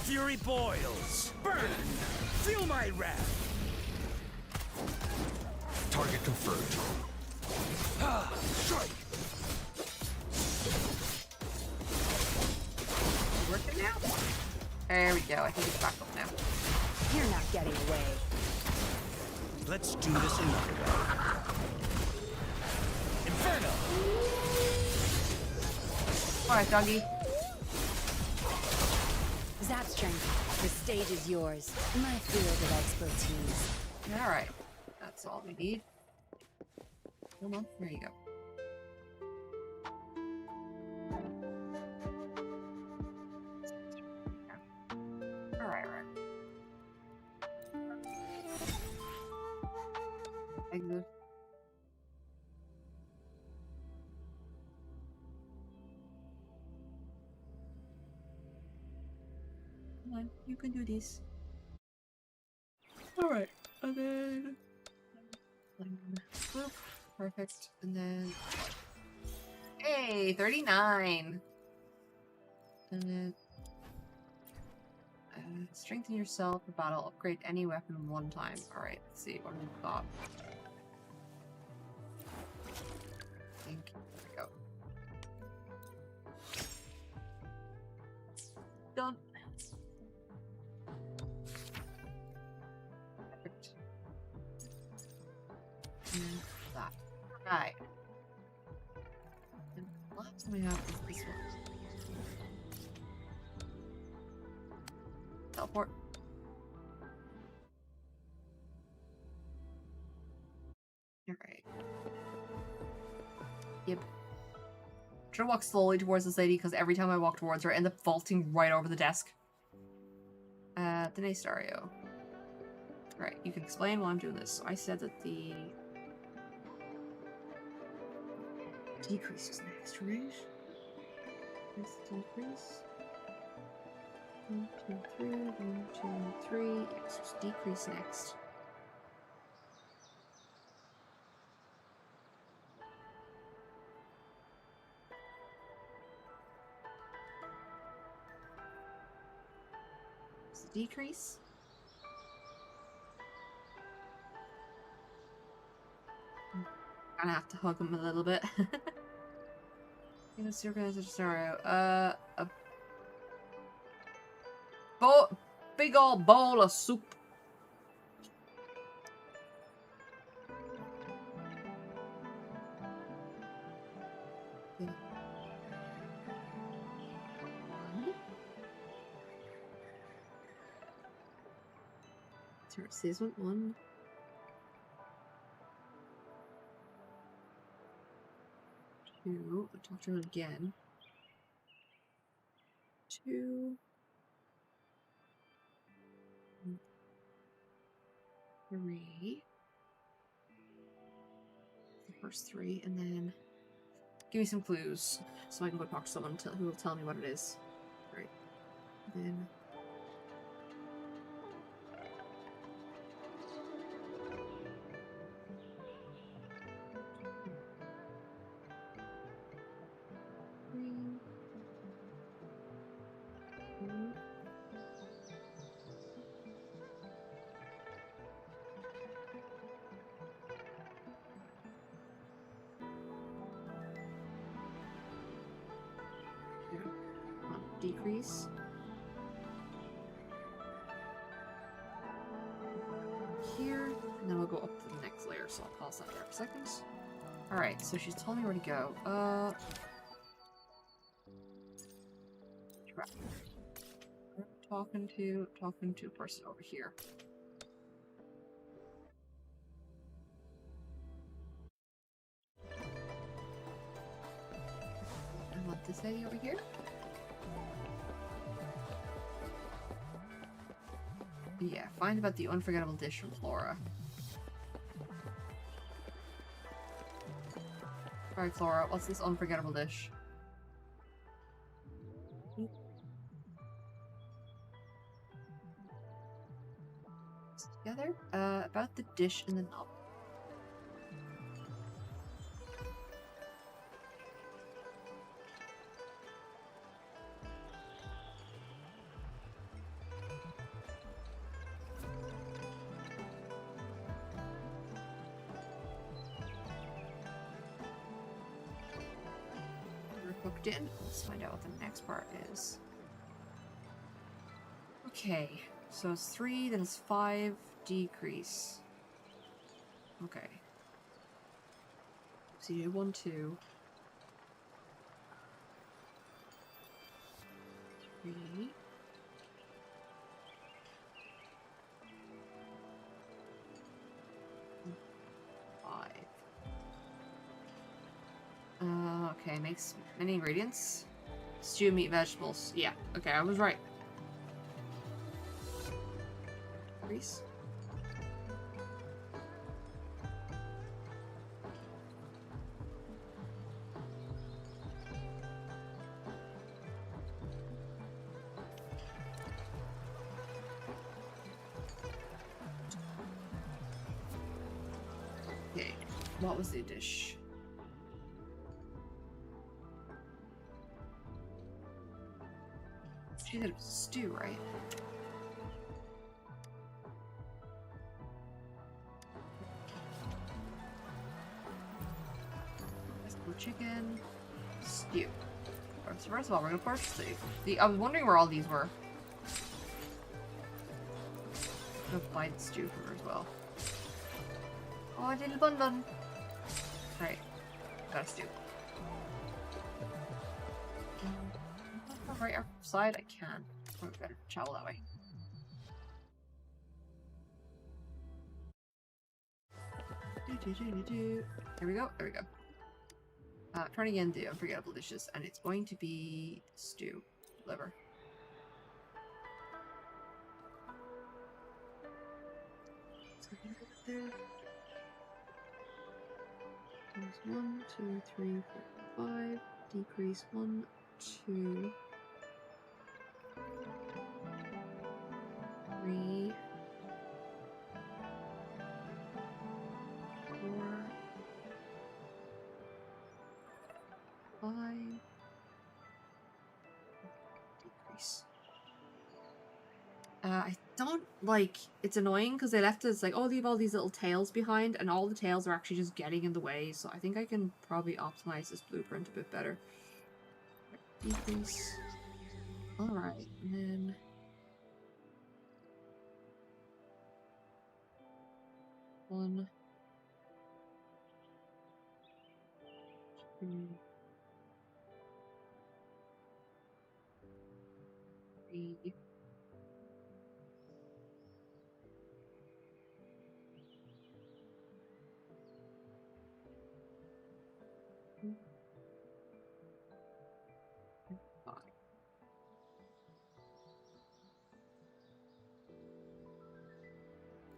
fury boils. Burn! Feel my wrath! Target confirmed. Strike! Working now? There we go. I think it's back up now. You're not getting away. Let's do this another way. Inferno! Alright, doggy. Zap strength. The stage is yours. My field of expertise. Alright. That's all we need. Hold on. There you go. Alright. Exit. Come on, you can do this. Alright, and then... Boop. Perfect, and then... Hey, 39! And then... strengthen yourself for battle. Upgrade any weapon one time. Alright, let's see what we've got. I think. There we go. Done. Perfect. And that. Right. And the last one I have is this one. Teleport. Alright. Yep. Try to walk slowly towards this lady because every time I walk towards her, I end up vaulting right over the desk. Danae Stario. Right, you can explain why I'm doing this. So I said that the decrease is next, right? This decrease. 1, 2, 3, 1, 2, 3. Yes, just decrease next. It's a decrease. I'm gonna have to hug him a little bit. Let's organize a scenario. A big old bowl of soup. Yeah. So it says 1. 2. I'll talk to him again. 2. 3. The first 3, and then give me some clues so I can go talk to someone who will tell me what it is. Right. And then decrease. Here, and then we'll go up to the next layer, so I'll pause that there for a second. Alright, so she's told me where to go. Talking to a person over here. I want this lady over here. Yeah, find about the unforgettable dish from Flora. Alright, Flora, what's this unforgettable dish? Together? About the dish in the novel. cooked in. Let's find out what the next part is. Okay, so it's 3, then it's 5, decrease. Okay. So you do 1, 2. 3. 5. Okay, makes many ingredients. Stew, meat, vegetables. Yeah, okay, I was right. Grease. Okay, what was the dish? She said it was stew, right? Chicken, stew. Alright, so first of all, we're gonna first see. I was wondering where all these were. I'm gonna buy the stew from her as well. Oh, little bun bun. Right, got a stew. Right outside, I can. Oh, we better travel that way. There we go. There we go. Trying again the unforgettable dishes, and it's going to be stew, liver. There. There's 1, 2, 3, 4, 5. Decrease 1, 2, 3, 4, 5. Decrease. I don't like. It's annoying because they left us like, oh, leave all these little tails behind, and all the tails are actually just getting in the way. So I think I can probably optimize this blueprint a bit better. Decrease. All right, and then. One, 2, 3.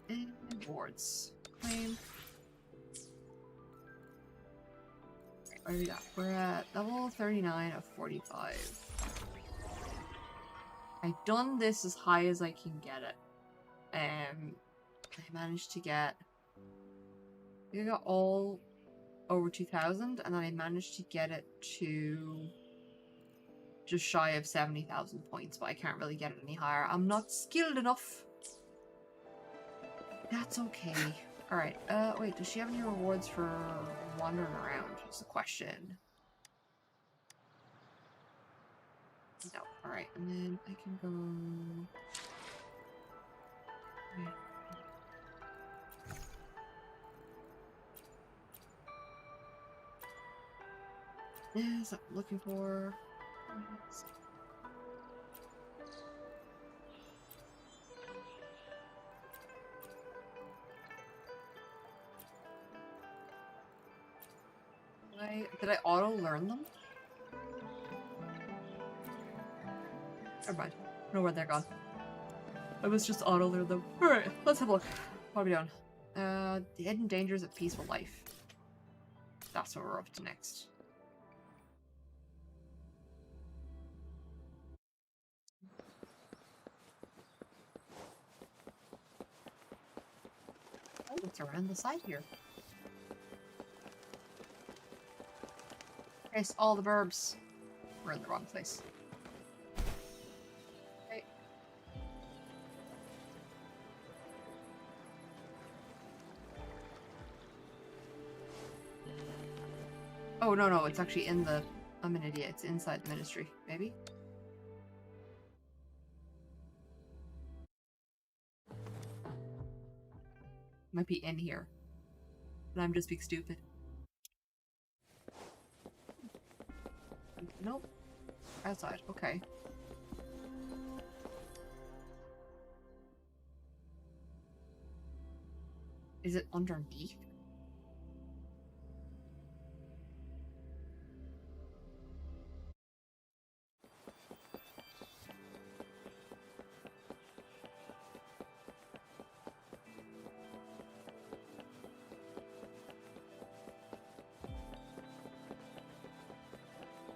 And boards. Claim. Right, what do we got? We're at level 39 of 45. I've done this as high as I can get it. I managed to get... I think I got all over 2,000, and then I managed to get it to just shy of 70,000 points, but I can't really get it any higher. I'm not skilled enough. That's okay. Alright, wait, does she have any rewards for wandering around? That's the question. No. Alright, and then I can go... Okay. Yeah, is that what I'm looking for? Did I auto-learn them? Never mind. I don't know where they're gone. I was just auto-learn them. Alright, let's have a look. What are we doing? The hidden dangers of peaceful life. That's what we're up to next. Oh, it's around the side here. Trace all the verbs. We're in the wrong place. Okay. Oh, no, it's actually in the I'm an idiot. It's inside the ministry, maybe? Might be in here. And I'm just being stupid. Nope. Outside, okay. Is it underneath?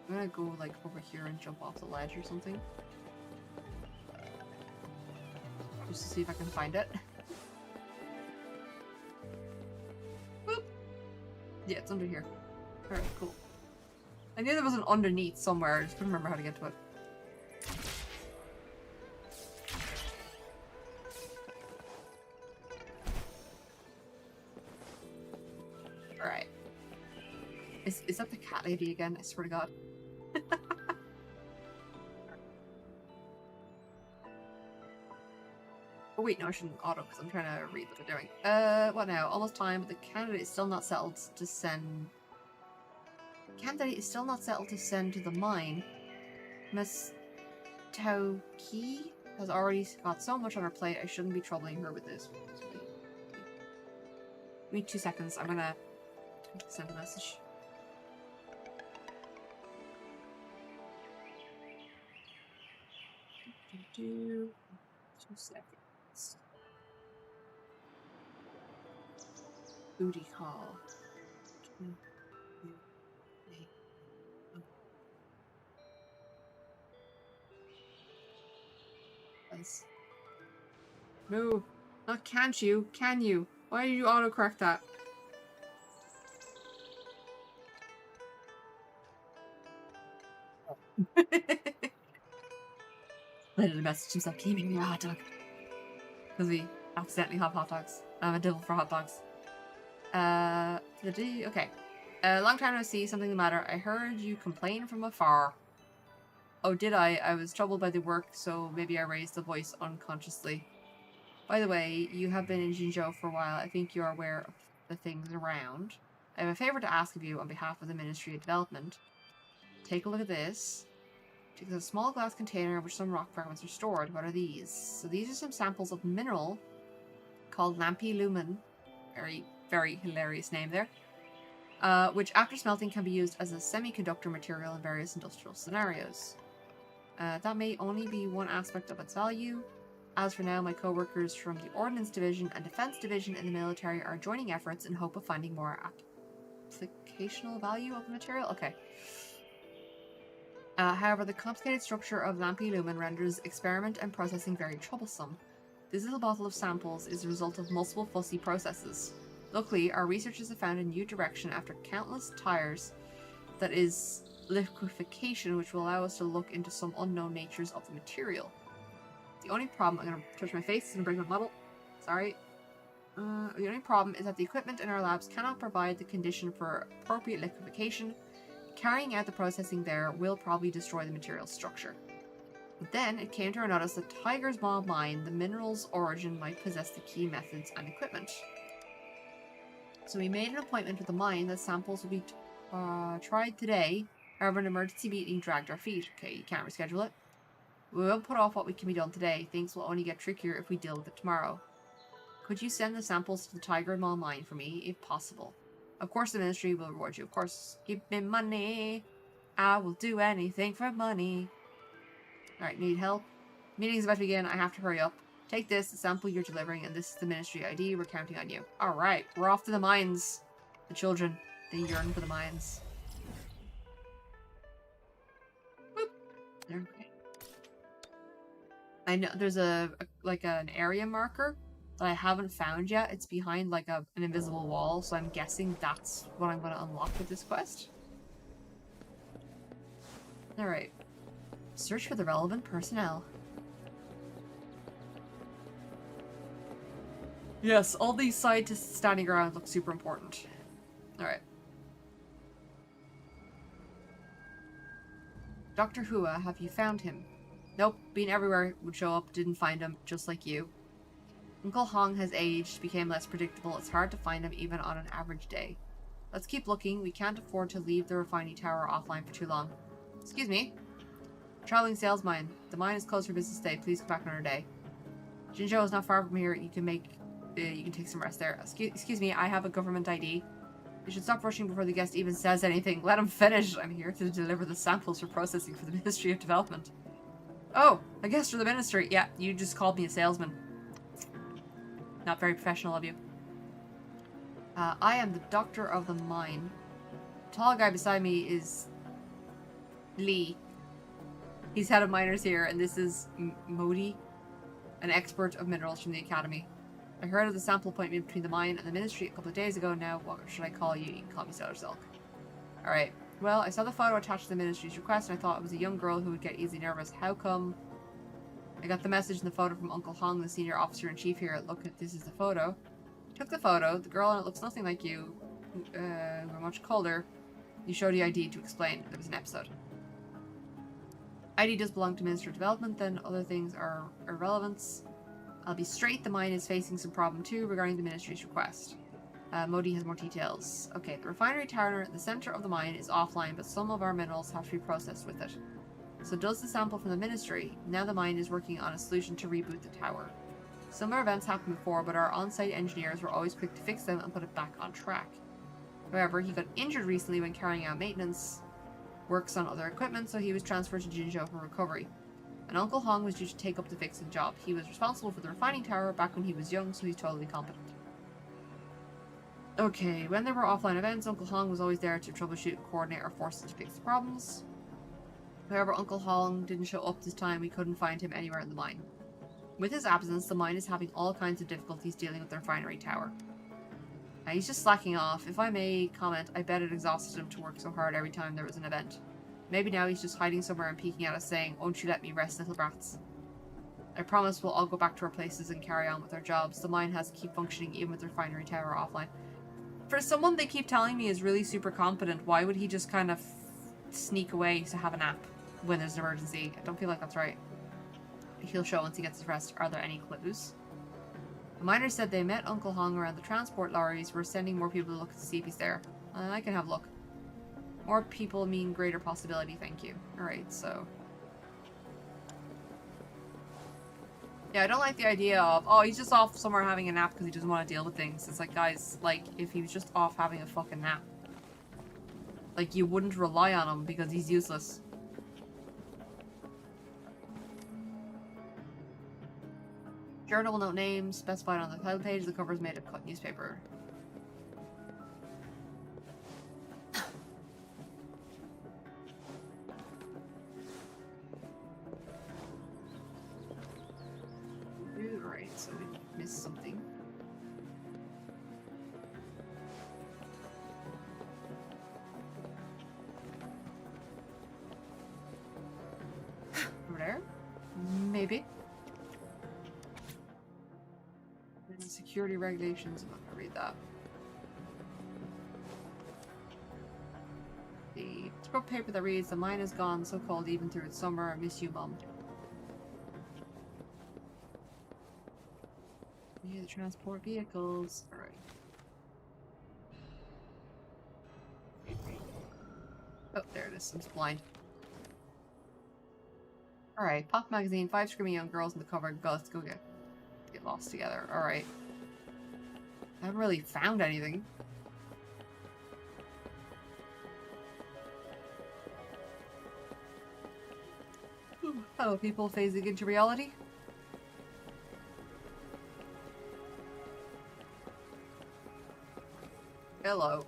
I'm gonna go like over here and jump off the ledge or something. Just to see if I can find it. Boop! Yeah, it's under here. Alright, cool. I knew there was an underneath somewhere, I just couldn't remember how to get to it. Alright. Is that the cat lady again? I swear to God. Oh wait, no, I shouldn't auto because I'm trying to read what they're doing. What now? Almost time, but the candidate is still not settled to send... Candidate is still not settled to send to the mine. Miss Tauki has already got so much on her plate, I shouldn't be troubling her with this. Give me 2 seconds, I'm gonna send a message. Do 2 seconds. Booty call. No, not can't you? Can you? Why did you autocorrect that? Let message himself, can you make me a hot dog? Because we accidentally have hot dogs. I'm a devil for hot dogs. Okay. Long time no see, something the matter. I heard you complain from afar. Oh, did I? I was troubled by the work, so maybe I raised the voice unconsciously. By the way, you have been in Jinzhou for a while. I think you're aware of the things around. I have a favor to ask of you on behalf of the Ministry of Development. Take a look at this. Take a small glass container in which some rock fragments are stored. What are these? So these are some samples of mineral called Lampi Lumen. Very, very hilarious name there. Which after smelting can be used as a semiconductor material in various industrial scenarios. That may only be one aspect of its value. As for now, my co-workers from the Ordnance Division and Defense Division in the military are joining efforts in hope of finding more applicational value of the material. Okay. However, the complicated structure of Lampi Lumen renders experiment and processing very troublesome. This little bottle of samples is the result of multiple fussy processes. Luckily, our researchers have found a new direction after countless tires, that is, liquefaction, which will allow us to look into some unknown natures of the material. The only problem, I'm going to touch my face, it's going to break my bottle. Sorry. The only problem is that the equipment in our labs cannot provide the condition for appropriate liquefaction. Carrying out the processing there will probably destroy the material's structure. But then it came to our notice that Tiger's Maw Mine, the mineral's origin, might possess the key methods and equipment. So we made an appointment with the mine that samples will be tried today. However, an emergency meeting dragged our feet. Okay, you can't reschedule it. We won't put off what we can be done today. Things will only get trickier if we deal with it tomorrow. Could you send the samples to the Tiger Maw Mine for me, if possible? Of course the ministry will reward you. Of course. Give me money. I will do anything for money. Alright, need help? Meeting's about to begin. I have to hurry up. Take this, the sample you're delivering, and this is the ministry ID. We're counting on you. Alright, we're off to the mines. The children, they yearn for the mines. Whoop. There, okay. I know there's like an area marker that I haven't found yet. It's behind like an invisible wall, so I'm guessing that's what I'm going to unlock with this quest. Alright. Search for the relevant personnel. Yes, all these scientists standing around look super important. Alright. Dr. Hua, have you found him? Nope, been everywhere, would show up, didn't find him, just like you. Uncle Hong has aged, became less predictable, it's hard to find him even on an average day. Let's keep looking, we can't afford to leave the refining tower offline for too long. Excuse me? Traveling sales mine. The mine is closed for business day, please come back another day. Jinzhou is not far from here, you can take some rest there. Excuse me, I have a government ID. You should stop rushing before the guest even says anything. Let him finish. I'm here to deliver the samples for processing for the Ministry of Development. Oh, a guest for the Ministry. Yeah, you just called me a salesman. Not very professional of you. I am the Doctor of the Mine. The tall guy beside me is Lee. He's head of miners here, and this is Modi, an expert of minerals from the Academy. I heard of the sample appointment between the mine and the Ministry a couple of days ago. Now, what should I call you? You can call me Solar Silk. Alright. Well, I saw the photo attached to the Ministry's request, and I thought it was a young girl who would get easily nervous. How come? I got the message in the photo from Uncle Hong, the senior officer-in-chief here. Look, this is the photo. Took the photo. The girl in it looks nothing like you. We're much colder. You showed the ID to explain. There was an episode. ID does belong to Ministry of Development, then other things are irrelevance. I'll be straight, the mine is facing some problem too regarding the Ministry's request. Modi has more details. Okay, the refinery tower at the center of the mine is offline, but some of our minerals have to be processed with it. So does the sample from the Ministry. Now the mine is working on a solution to reboot the tower. Similar events happened before, but our on-site engineers were always quick to fix them and put it back on track. However, he got injured recently when carrying out maintenance works on other equipment, so he was transferred to Jinzhou for recovery. And Uncle Hong was due to take up the fixing job. He was responsible for the refining tower back when he was young, so he's totally competent. Okay, when there were offline events, Uncle Hong was always there to troubleshoot, coordinate, or force us to fix the problems. However, Uncle Hong didn't show up this time. We couldn't find him anywhere in the mine. With his absence, the mine is having all kinds of difficulties dealing with the refinery tower. He's just slacking off. If I may comment, I bet it exhausted him to work so hard every time there was an event. Maybe now he's just hiding somewhere and peeking at us saying, "Won't you let me rest, little brats?" I promise we'll all go back to our places and carry on with our jobs. The mine has to keep functioning even with the refinery tower offline. For someone they keep telling me is really super competent, why would he just kind of sneak away to have a nap when there's an emergency? I don't feel like that's right. He'll show once he gets his rest. Are there any clues? The miners said they met Uncle Hong around the transport lorries. We're sending more people to look to see if he's there. I can have a look. More people mean greater possibility, thank you. Alright, so... yeah, I don't like the idea of, oh, he's just off somewhere having a nap because he doesn't want to deal with things. It's like, guys, like, if he was just off having a fucking nap, like, you wouldn't rely on him because he's useless. Journal will note names specified on the title page. The cover is made of cut newspaper. Alright, so we missed something. Over there? Maybe. Security regulations, I'm not gonna read that. The scrub paper that reads, "The mine is gone, so cold even through its summer. I miss you, Mum." Yeah, the transport vehicles. Alright. Oh, there it is. I'm just blind. Alright, Pop Magazine, 5 screaming young girls in the cover. Go, let's go get lost together. Alright. I haven't really found anything. Hello, people phasing into reality. Hello.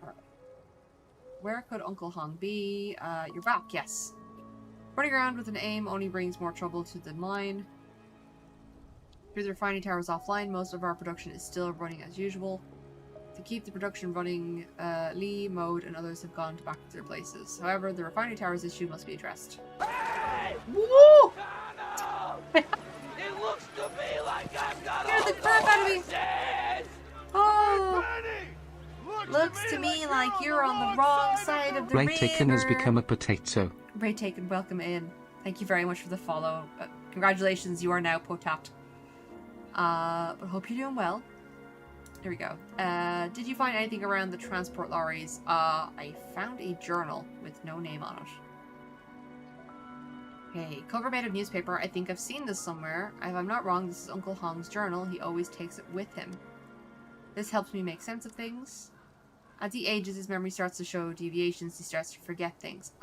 Alright. Where could Uncle Hong be? You're back, yes. Running around with an aim only brings more trouble to the mine. Through the refining towers offline, most of our production is still running as usual. To keep the production running, Lee, Mode, and others have gone back to their places. However, the refinery towers issue must be addressed. Hey! Woo! It looks to me like I've got Scared all the crap out of me! voices! Oh! Benny! Looks to me like you're on the wrong side of the Ray Chicken has river. become a potato. Ray Taken, welcome in. Thank you very much for the follow. Congratulations, you are now potat. But hope you're doing well. Here we go. Did you find anything around the transport lorries? I found a journal with no name on it. Okay, cover made of newspaper. I think I've seen this somewhere. If I'm not wrong, this is Uncle Hong's journal. He always takes it with him. This helps me make sense of things. As he ages, his memory starts to show deviations. He starts to forget things.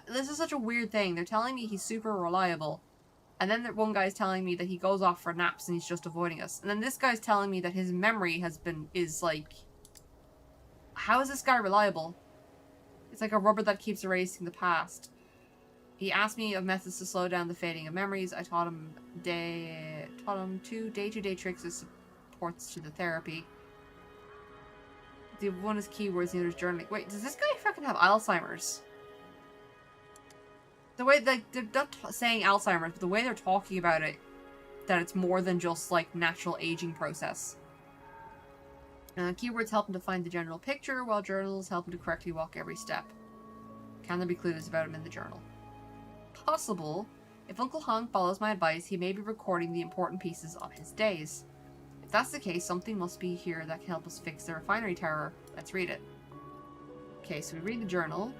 This is such a weird thing. They're telling me he's super reliable. And then one guy's telling me that he goes off for naps and he's just avoiding us. And then this guy's telling me that his memory is like... How is this guy reliable? It's like a rubber that keeps erasing the past. He asked me of methods to slow down the fading of memories. I taught him two day-to-day tricks as supports to the therapy. The one is keywords, the other is journaling. Wait, does this guy fucking have Alzheimer's? The way, like, they're not saying Alzheimer's, but the way they're talking about it, that it's more than just, like, natural aging process. Keywords help him to find the general picture, while journals help him to correctly walk every step. Can there be clues about him in the journal? Possible. If Uncle Hong follows my advice, he may be recording the important pieces of his days. If that's the case, something must be here that can help us fix the refinery tower. Let's read it. Okay, so we read the journal.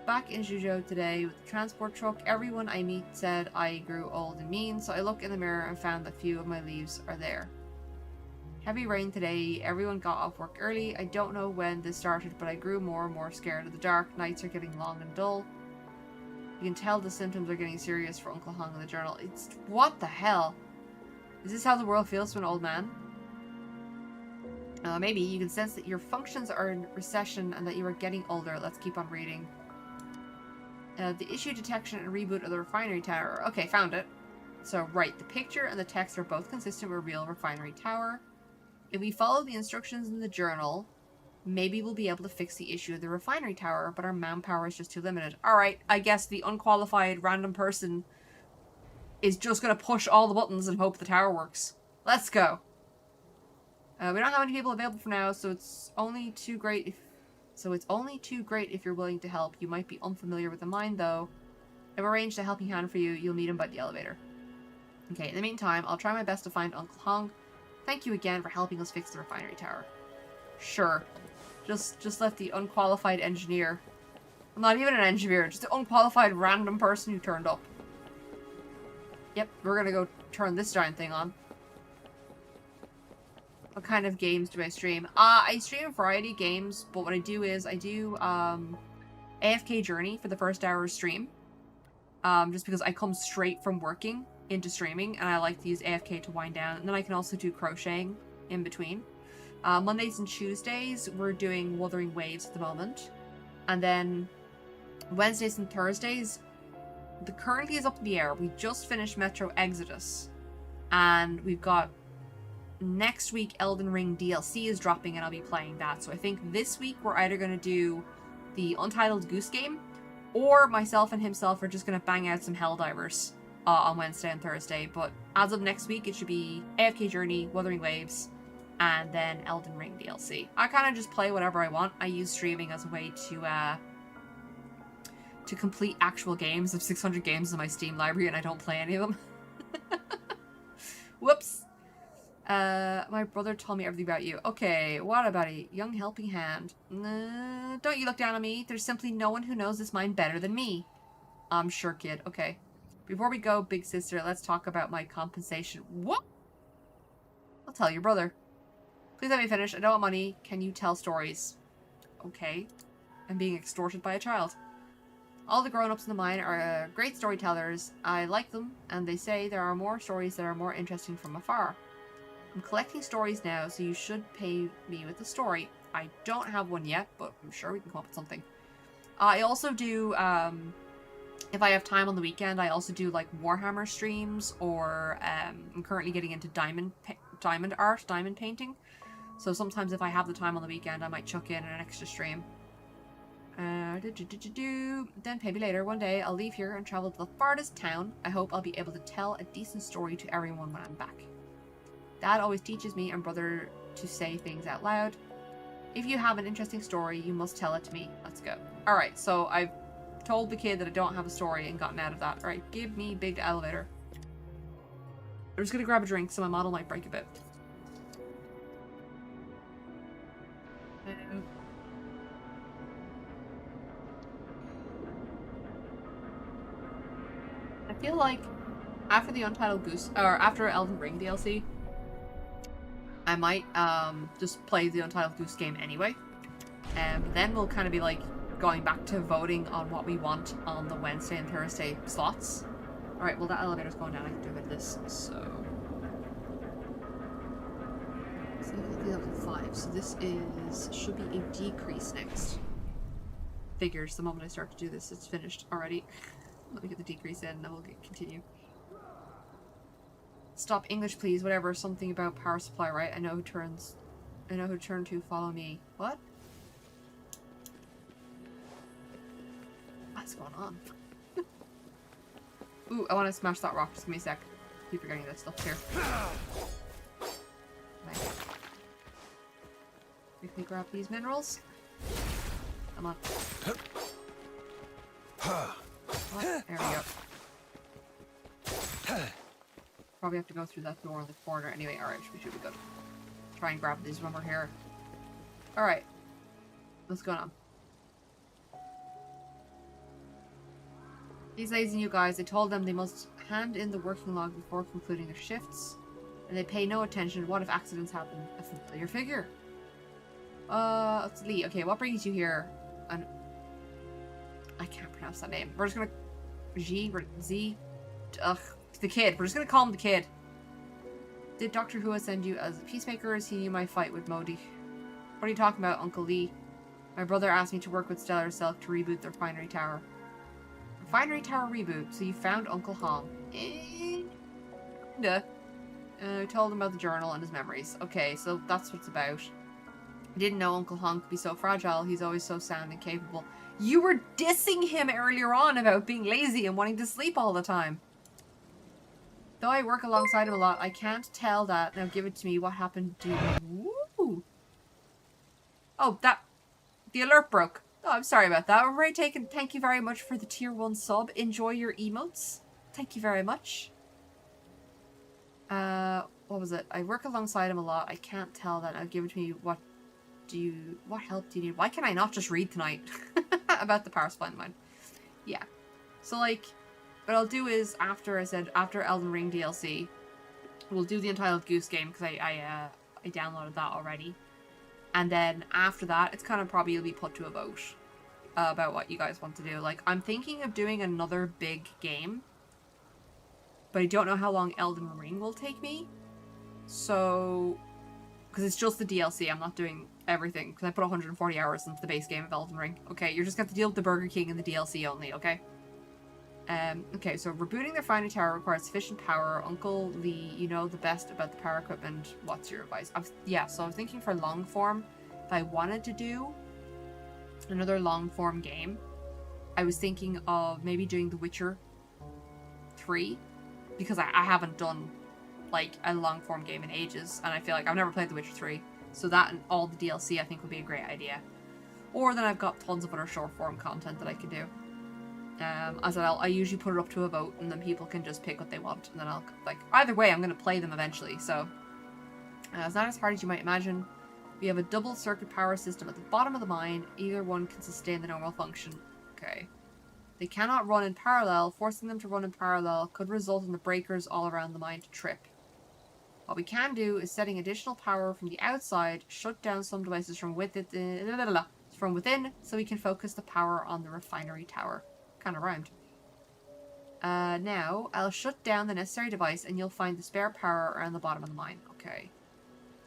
Back in Zhuzhou today with the transport truck, everyone I meet said I grew old and mean, so I looked in the mirror and found that few of my leaves are there. Heavy rain today, everyone got off work early. I don't know when this started, but I grew more and more scared of the dark. Nights are getting long and dull. You can tell the symptoms are getting serious for Uncle Hong in the journal. It's... What the hell? Is this how the world feels to an old man? Maybe. You can sense that your functions are in recession and that you are getting older. Let's keep on reading. The issue detection and reboot of the refinery tower. Okay, found it. So, right. The picture and the text are both consistent with a real refinery tower. If we follow the instructions in the journal, maybe we'll be able to fix the issue of the refinery tower, but our manpower is just too limited. Alright, I guess the unqualified random person is just going to push all the buttons and hope the tower works. Let's go. We don't have any people available for now, so it's only too great if you're willing to help. You might be unfamiliar with the mine, though. I've arranged a helping hand for you. You'll meet him by the elevator. Okay, in the meantime, I'll try my best to find Uncle Hong. Thank you again for helping us fix the refinery tower. Sure. Just let the unqualified engineer... I'm not even an engineer, just an unqualified random person who turned up. Yep, we're gonna go turn this giant thing on. What kind of games do I stream? I stream a variety of games, but what I do is I do AFK Journey for the first hour of stream. Just because I come straight from working into streaming, and I like to use AFK to wind down. And then I can also do crocheting in between. Mondays and Tuesdays, we're doing Wuthering Waves at the moment. And then Wednesdays and Thursdays, the currently is up in the air. We just finished Metro Exodus. And we've got next week Elden Ring DLC is dropping and I'll be playing that. So I think this week we're either going to do the Untitled Goose Game, or myself and himself are just going to bang out some Helldivers on Wednesday and Thursday. But as of next week, it should be AFK Journey, Wuthering Waves, and then Elden Ring DLC. I kind of just play whatever I want. I use streaming as a way to complete actual games. Of 600 games in my Steam library and I don't play any of them. Whoops. My brother told me everything about you. Okay, what about a young helping hand? Don't you look down on me. There's simply no one who knows this mine better than me. I'm sure, kid. Okay. Before we go, big sister, let's talk about my compensation. What? I'll tell your brother. Please let me finish. I don't want money. Can you tell stories? Okay. I'm being extorted by a child. All the grown-ups in the mine are great storytellers. I like them, and they say there are more stories that are more interesting from afar. I'm collecting stories now, so you should pay me with a story. I don't have one yet, but I'm sure we can come up with something. I also do, if I have time on the weekend, I also do, like, Warhammer streams, or I'm currently getting into diamond art, diamond painting. So sometimes if I have the time on the weekend, I might chuck in an extra stream. Then pay me later. One day I'll leave here and travel to the farthest town. I hope I'll be able to tell a decent story to everyone when I'm back. Dad always teaches me and brother to say things out loud. If you have an interesting story, you must tell it to me. Let's go. Alright, so I've told the kid that I don't have a story and gotten out of that. Alright, give me big elevator. I'm just gonna grab a drink so my model might break a bit. I feel like after the Untitled Goose, or after Elden Ring DLC, I might just play the Untitled Goose game anyway. But then we'll kind of be like going back to voting on what we want on the Wednesday and Thursday slots. Alright, well that elevator's going down, I can do a bit of this, so level 5, so this should be a decrease next. Figures, the moment I start to do this, it's finished already. Let me get the decrease in, and then we'll continue. Stop English, please. Whatever. Something about power supply, right? I know who turned to. Follow me. What? What's going on? Ooh, I want to smash that rock. Just give me a sec. Keep forgetting that stuff's here. Nice. Quickly grab these minerals. Come on. Oh, there we go. Probably have to go through that door in the corner anyway. Alright, we should be good. Try and grab these when we're here. Alright. What's going on? These lazy new guys, I told them they must hand in the working log before concluding their shifts. And they pay no attention. What if accidents happen? A familiar figure. It's Lee. Okay, what brings you here? I can't pronounce that name. We're just gonna... Z? Ugh. The kid. We're just gonna call him the kid. Did Doctor Who send you as a peacemaker, as he knew my fight with Modi? What are you talking about, Uncle Lee? My brother asked me to work with Stella herself to reboot the refinery tower. Refinery tower reboot, so you found Uncle Hong. I told him about the journal and his memories. Okay, so that's what it's about. I didn't know Uncle Hong could be so fragile. He's always so sound and capable. You were dissing him earlier on about being lazy and wanting to sleep all the time. Though I work alongside him a lot, I can't tell that. Now give it to me. What happened to... Woo! Oh, the alert broke. Oh, I'm sorry about that. Alright, taken. Thank you very much for the tier 1 sub. Enjoy your emotes. Thank you very much. What was it? I work alongside him a lot. I can't tell that. Now give it to me. What help do you need? Why can I not just read tonight? About the power supply in mine. Yeah. So, like... What I'll do is, after Elden Ring DLC, we'll do the Untitled Goose game, because I downloaded that already. And then, after that, it's kind of probably will be put to a vote about what you guys want to do. Like, I'm thinking of doing another big game, but I don't know how long Elden Ring will take me. So, because it's just the DLC, I'm not doing everything, because I put 140 hours into the base game of Elden Ring. Okay, you're just going to deal with the Burger King and the DLC only, okay? Okay, so rebooting the refinery tower requires sufficient power. Uncle Lee, you know the best about the power equipment. What's your advice? Yeah, so I was thinking for long form, if I wanted to do another long form game, I was thinking of maybe doing The Witcher 3, because I haven't done like a long form game in ages, and I feel like I've never played The Witcher 3, so that and all the DLC I think would be a great idea. Or then I've got tons of other short form content that I could do. As I usually put it up to a vote, and then people can just pick what they want, and then I'll, like, either way, I'm going to play them eventually, so. It's not as hard as you might imagine. We have a double circuit power system at the bottom of the mine. Either one can sustain the normal function. Okay. They cannot run in parallel. Forcing them to run in parallel could result in the breakers all around the mine to trip. What we can do is setting additional power from the outside, shut down some devices from within, so we can focus the power on the refinery tower. Kind of rhymed. Now, I'll shut down the necessary device and you'll find the spare power around the bottom of the mine. Okay.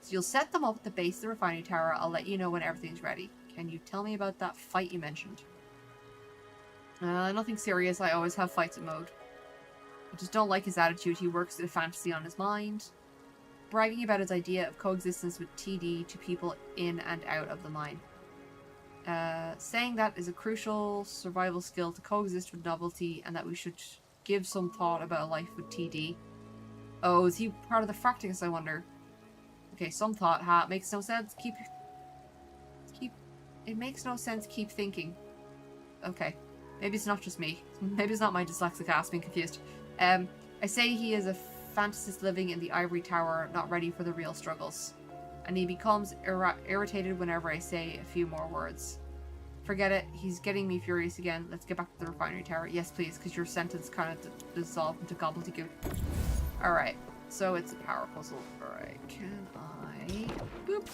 So you'll set them up at the base of the refinery tower. I'll let you know when everything's ready. Can you tell me about that fight you mentioned? Nothing serious. I always have fights in mode. I just don't like his attitude. He works at a fantasy on his mind. Bragging about his idea of coexistence with TD to people in and out of the mine. Saying that is a crucial survival skill to coexist with novelty, and that we should give some thought about a life with TD. Oh, is he part of the Fracticus, I wonder? Okay, some thought, makes no sense. It makes no sense, keep thinking. Okay. Maybe it's not just me. Maybe it's not my dyslexic ass being confused. I say he is a fantasist living in the ivory tower, not ready for the real struggles. And he becomes irritated whenever I say a few more words. Forget it. He's getting me furious again. Let's get back to the refinery tower. Yes, please, because your sentence kind of dissolved into gobbledygook. Alright. So it's a power puzzle. Alright. Can I... Boop.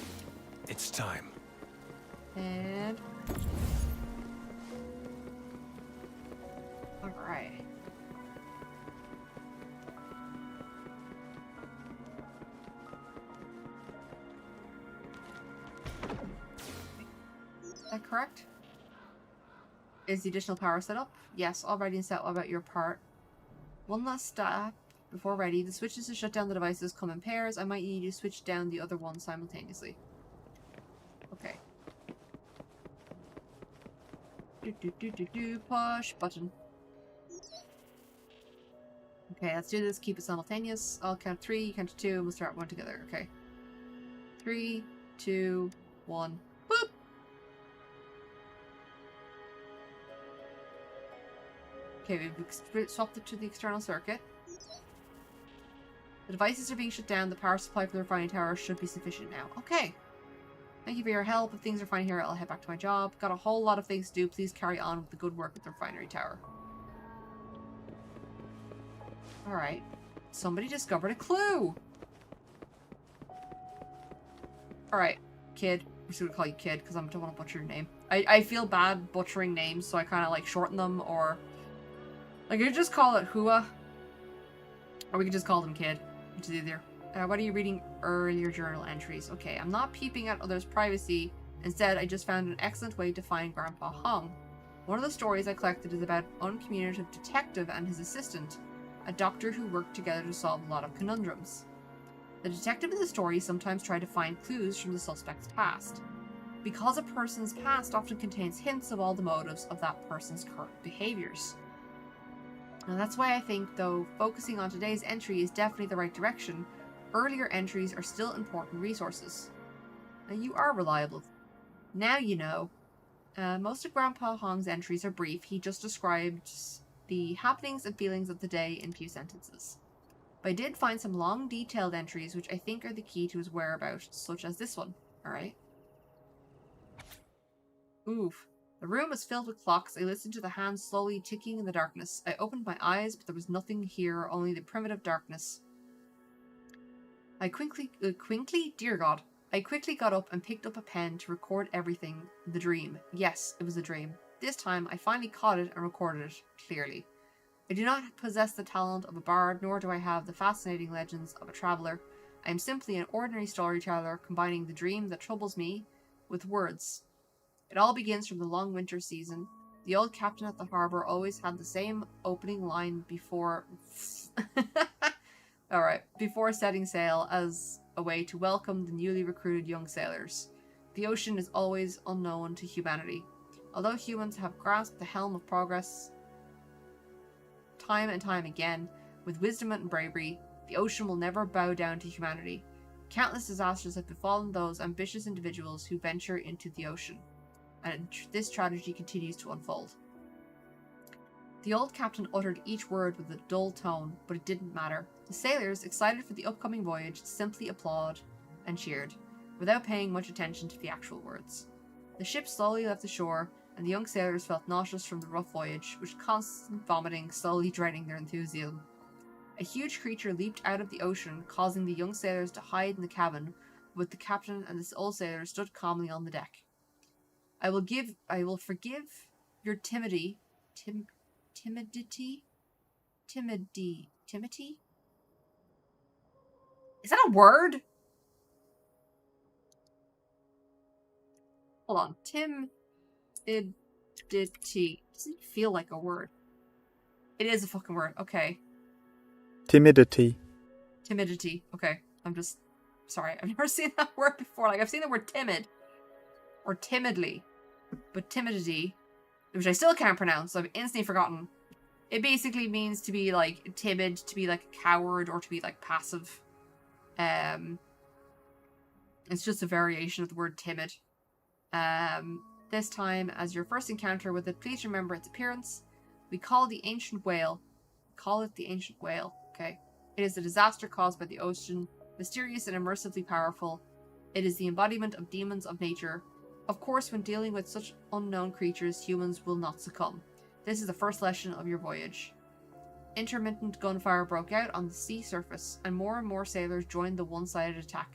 It's time. And... Alright. Is that correct? Is the additional power set up? Yes, all ready and set. What about your part? One last step before ready. The switches to shut down the devices come in pairs. I might need you to switch down the other one simultaneously. Okay. Push button. Okay, let's do this. Keep it simultaneous. I'll count 3, you count to 2, and we'll start one together. Okay. 3, 2, 1. Boop! Okay, we've swapped it to the external circuit. The devices are being shut down. The power supply for the refining tower should be sufficient now. Okay. Thank you for your help. If things are fine here, I'll head back to my job. Got a whole lot of things to do. Please carry on with the good work with the refinery tower. Alright. Somebody discovered a clue! Alright, kid. I'm just gonna call you kid because I don't want to butcher your name. I feel bad butchering names, so I kind of like shorten them, or... Like, you could just call it Hua. Or we could just call them kid, which is easier. What are you reading? Earlier journal entries. Okay, I'm not peeping at others' privacy. Instead, I just found an excellent way to find Grandpa Hong. One of the stories I collected is about an uncommunicative detective and his assistant, a doctor who worked together to solve a lot of conundrums. The detective in the story sometimes tried to find clues from the suspect's past, because a person's past often contains hints of all the motives of that person's current behaviors. Now that's why I think, though focusing on today's entry is definitely the right direction, earlier entries are still important resources. Now you are reliable. Now you know. Most of Grandpa Hong's entries are brief. He just described the happenings and feelings of the day in few sentences. But I did find some long, detailed entries which I think are the key to his whereabouts, such as this one. Alright. Oof. The room was filled with clocks. I listened to the hands slowly ticking in the darkness. I opened my eyes, but there was nothing here, only the primitive darkness. I quickly got up and picked up a pen to record everything. The dream. Yes, it was a dream. This time, I finally caught it and recorded it clearly. I do not possess the talent of a bard, nor do I have the fascinating legends of a traveller. I am simply an ordinary storyteller, combining the dream that troubles me with words. It all begins from the long winter season. The old captain at the harbour always had the same opening line before... Alright, before setting sail as a way to welcome the newly recruited young sailors. The ocean is always unknown to humanity. Although humans have grasped the helm of progress time and time again, with wisdom and bravery, the ocean will never bow down to humanity. Countless disasters have befallen those ambitious individuals who venture into the ocean, and this tragedy continues to unfold. The old captain uttered each word with a dull tone, but it didn't matter. The sailors, excited for the upcoming voyage, simply applauded and cheered, without paying much attention to the actual words. The ship slowly left the shore, and the young sailors felt nauseous from the rough voyage, with constant vomiting slowly draining their enthusiasm. A huge creature leaped out of the ocean, causing the young sailors to hide in the cabin, with the captain and the old sailor stood calmly on the deck. I will forgive your timidity. Is that a word? Hold on. Timidity. Doesn't feel like a word. It is a fucking word. Okay. Timidity. Timidity. Okay. I'm just... Sorry. I've never seen that word before. Like, I've seen the word timid. Or timidly. But timidity, which I still can't pronounce, so I've instantly forgotten. It basically means to be, like, timid, to be, like, a coward, or to be, like, passive. It's just a variation of the word timid. This time, as your first encounter with it, please remember its appearance. We call it the Ancient Whale. Call it the Ancient Whale, okay? It is a disaster caused by the ocean, mysterious and immersively powerful. It is the embodiment of demons of nature. Of course, when dealing with such unknown creatures, humans will not succumb. This is the first lesson of your voyage. Intermittent gunfire broke out on the sea surface, and more sailors joined the one-sided attack.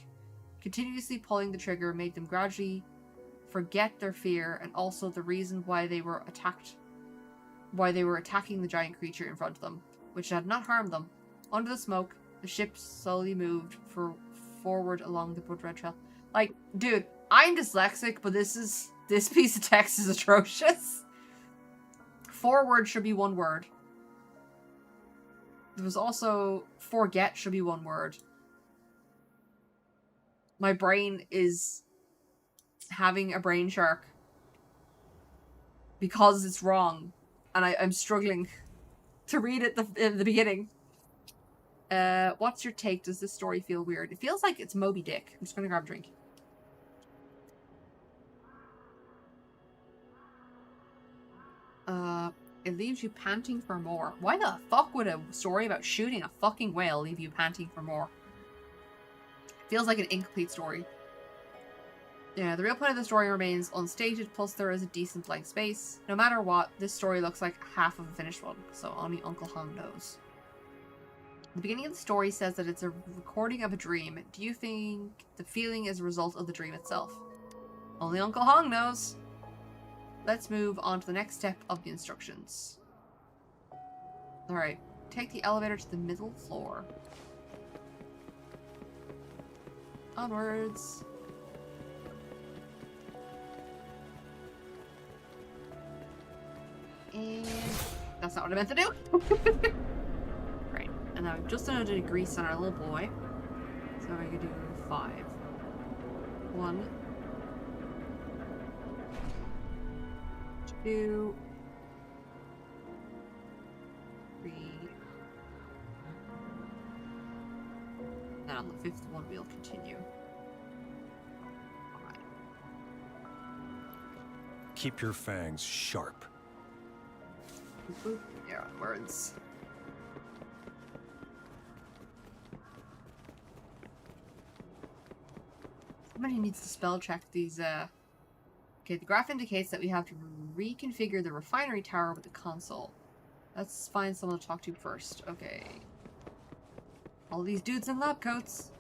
Continuously pulling the trigger made them gradually forget their fear and also the reason why they were attacking the giant creature in front of them, which had not harmed them. Under the smoke, the ship slowly moved forward along the blood red trail. Like, dude, I'm dyslexic, but this piece of text is atrocious. Forward should be one word. There was also forget should be one word. My brain is having a brain shark because it's wrong, and I'm struggling to read it in the beginning. What's your take? Does this story feel weird? It feels like it's Moby Dick. I'm just gonna grab a drink. It leaves you panting for more. Why the fuck would a story about shooting a fucking whale leave you panting for more? Feels like an incomplete story. Yeah, the real point of the story remains unstated, plus there is a decent blank space. No matter what, this story looks like half of a finished one, so only Uncle Hung knows. The beginning of the story says that it's a recording of a dream. Do you think the feeling is a result of the dream itself? Only Uncle Hung knows. Let's move on to the next step of the instructions. Alright, take the elevator to the middle floor. Onwards. And that's not what I meant to do. Right, and now I've just done a grease on our little boy. So I could do 5. 1. 2. 3. Then on the 5th one we'll continue. Alright. Keep your fangs sharp. Boop, there onwards. Somebody needs to spell check these, Okay, the graph indicates that we have to reconfigure the refinery tower with the console. Let's find someone to talk to first. Okay. All these dudes in lab coats.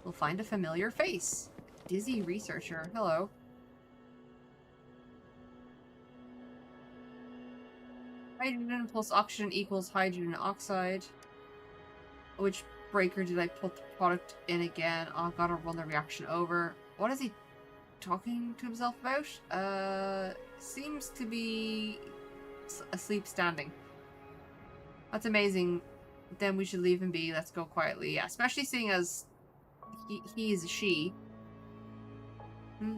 We'll find a familiar face. Dizzy researcher. Hello. Hydrogen plus oxygen equals hydrogen oxide. Which breaker did I put the product in again? Oh, I've got to run the reaction over. What is he talking to himself about? Seems to be asleep standing. That's amazing. Then we should leave him be. Let's go quietly. Yeah, especially seeing as he is a she.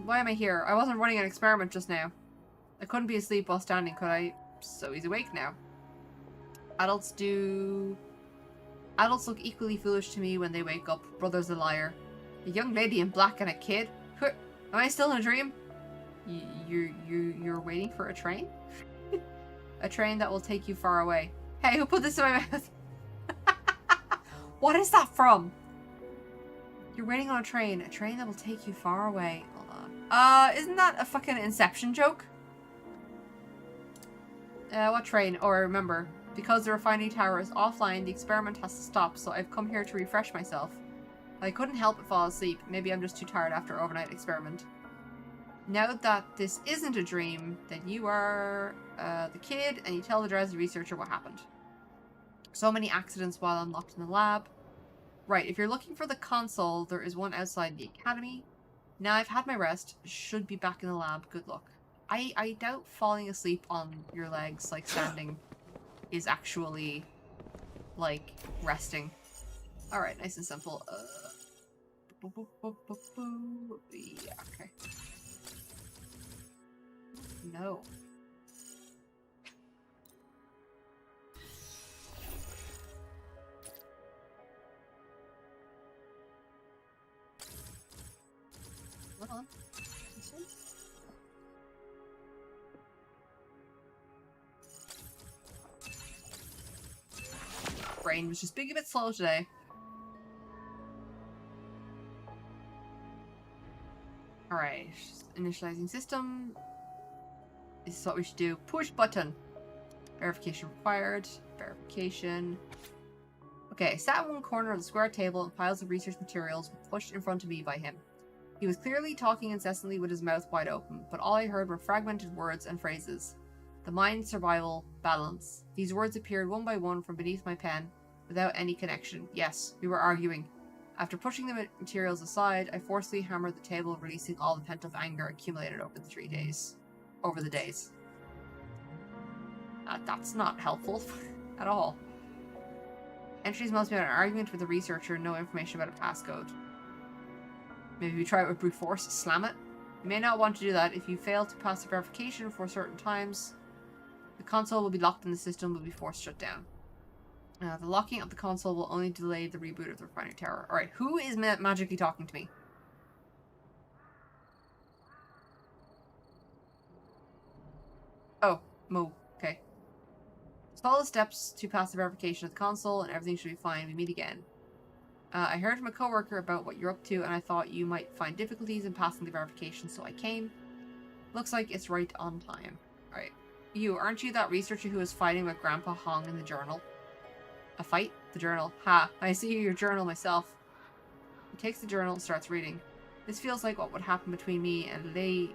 Why am I here? I wasn't running an experiment just now. I couldn't be asleep while standing, could I? So he's awake now. Adults look equally foolish to me when they wake up. Brother's a liar. A young lady in black and a kid? Am I still in a dream? You're waiting for a train? A train that will take you far away. Hey, who put this in my mouth? What is that from? You're waiting on a train that will take you far away. Hold on. Isn't that a fucking Inception joke? What train? Oh, I remember. Because the refining tower is offline, the experiment has to stop, so I've come here to refresh myself. I couldn't help but fall asleep. Maybe I'm just too tired after overnight experiment. Now that this isn't a dream, then you are the kid, and you tell the drowsy researcher what happened. So many accidents while I'm locked in the lab. Right, if you're looking for the console, there is one outside the academy. Now I've had my rest. Should be back in the lab. Good luck. I doubt falling asleep on your legs, like standing, is actually, like, resting. Alright, nice and simple. Yeah, okay. No. Hold on. This one? brain was just being a bit slow today. Alright, initializing system. This is what we should do. Push button. Verification required. Verification. Okay, I sat in one corner of the square table and piles of research materials were pushed in front of me by him. He was clearly talking incessantly with his mouth wide open, but all I heard were fragmented words and phrases. The mind, survival, balance. These words appeared one by one from beneath my pen, without any connection. Yes, we were arguing. After pushing the materials aside, I forcefully hammered the table, releasing all the pent-up anger accumulated over the 3 days. Over the days. That's not helpful at all. Entries must be about an argument with a researcher, no information about a passcode. Maybe we try it with brute force, slam it. You may not want to do that. If you fail to pass the verification for certain times, the console will be locked and the system will be forced shut down. The locking of the console will only delay the reboot of the refinery tower. Alright, who is magically talking to me? Oh, Mo. Okay. Follow the steps to pass the verification of the console and everything should be fine. We meet again. I heard from a coworker about what you're up to and I thought you might find difficulties in passing the verification, so I came. Looks like it's right on time. Alright. You, aren't you that researcher who was fighting with Grandpa Hong in the journal? A fight? The journal. Ha, I see your journal myself. He takes the journal and starts reading. This feels like what would happen between me and Lei,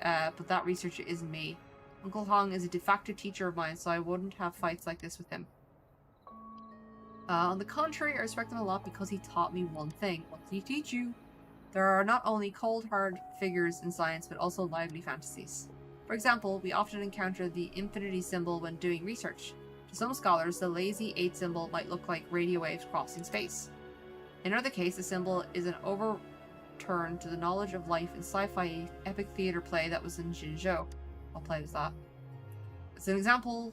but that researcher isn't me. Uncle Hong is a de facto teacher of mine, so I wouldn't have fights like this with him. On the contrary, I respect him a lot because he taught me one thing. What did he teach you? There are not only cold, hard figures in science, but also lively fantasies. For example, we often encounter the infinity symbol when doing research. To some scholars, the lazy 8 symbol might look like radio waves crossing space. In another case, the symbol is an overturn to the knowledge of life in sci-fi epic theater play that was in Jinzhou. What play was that? As an example,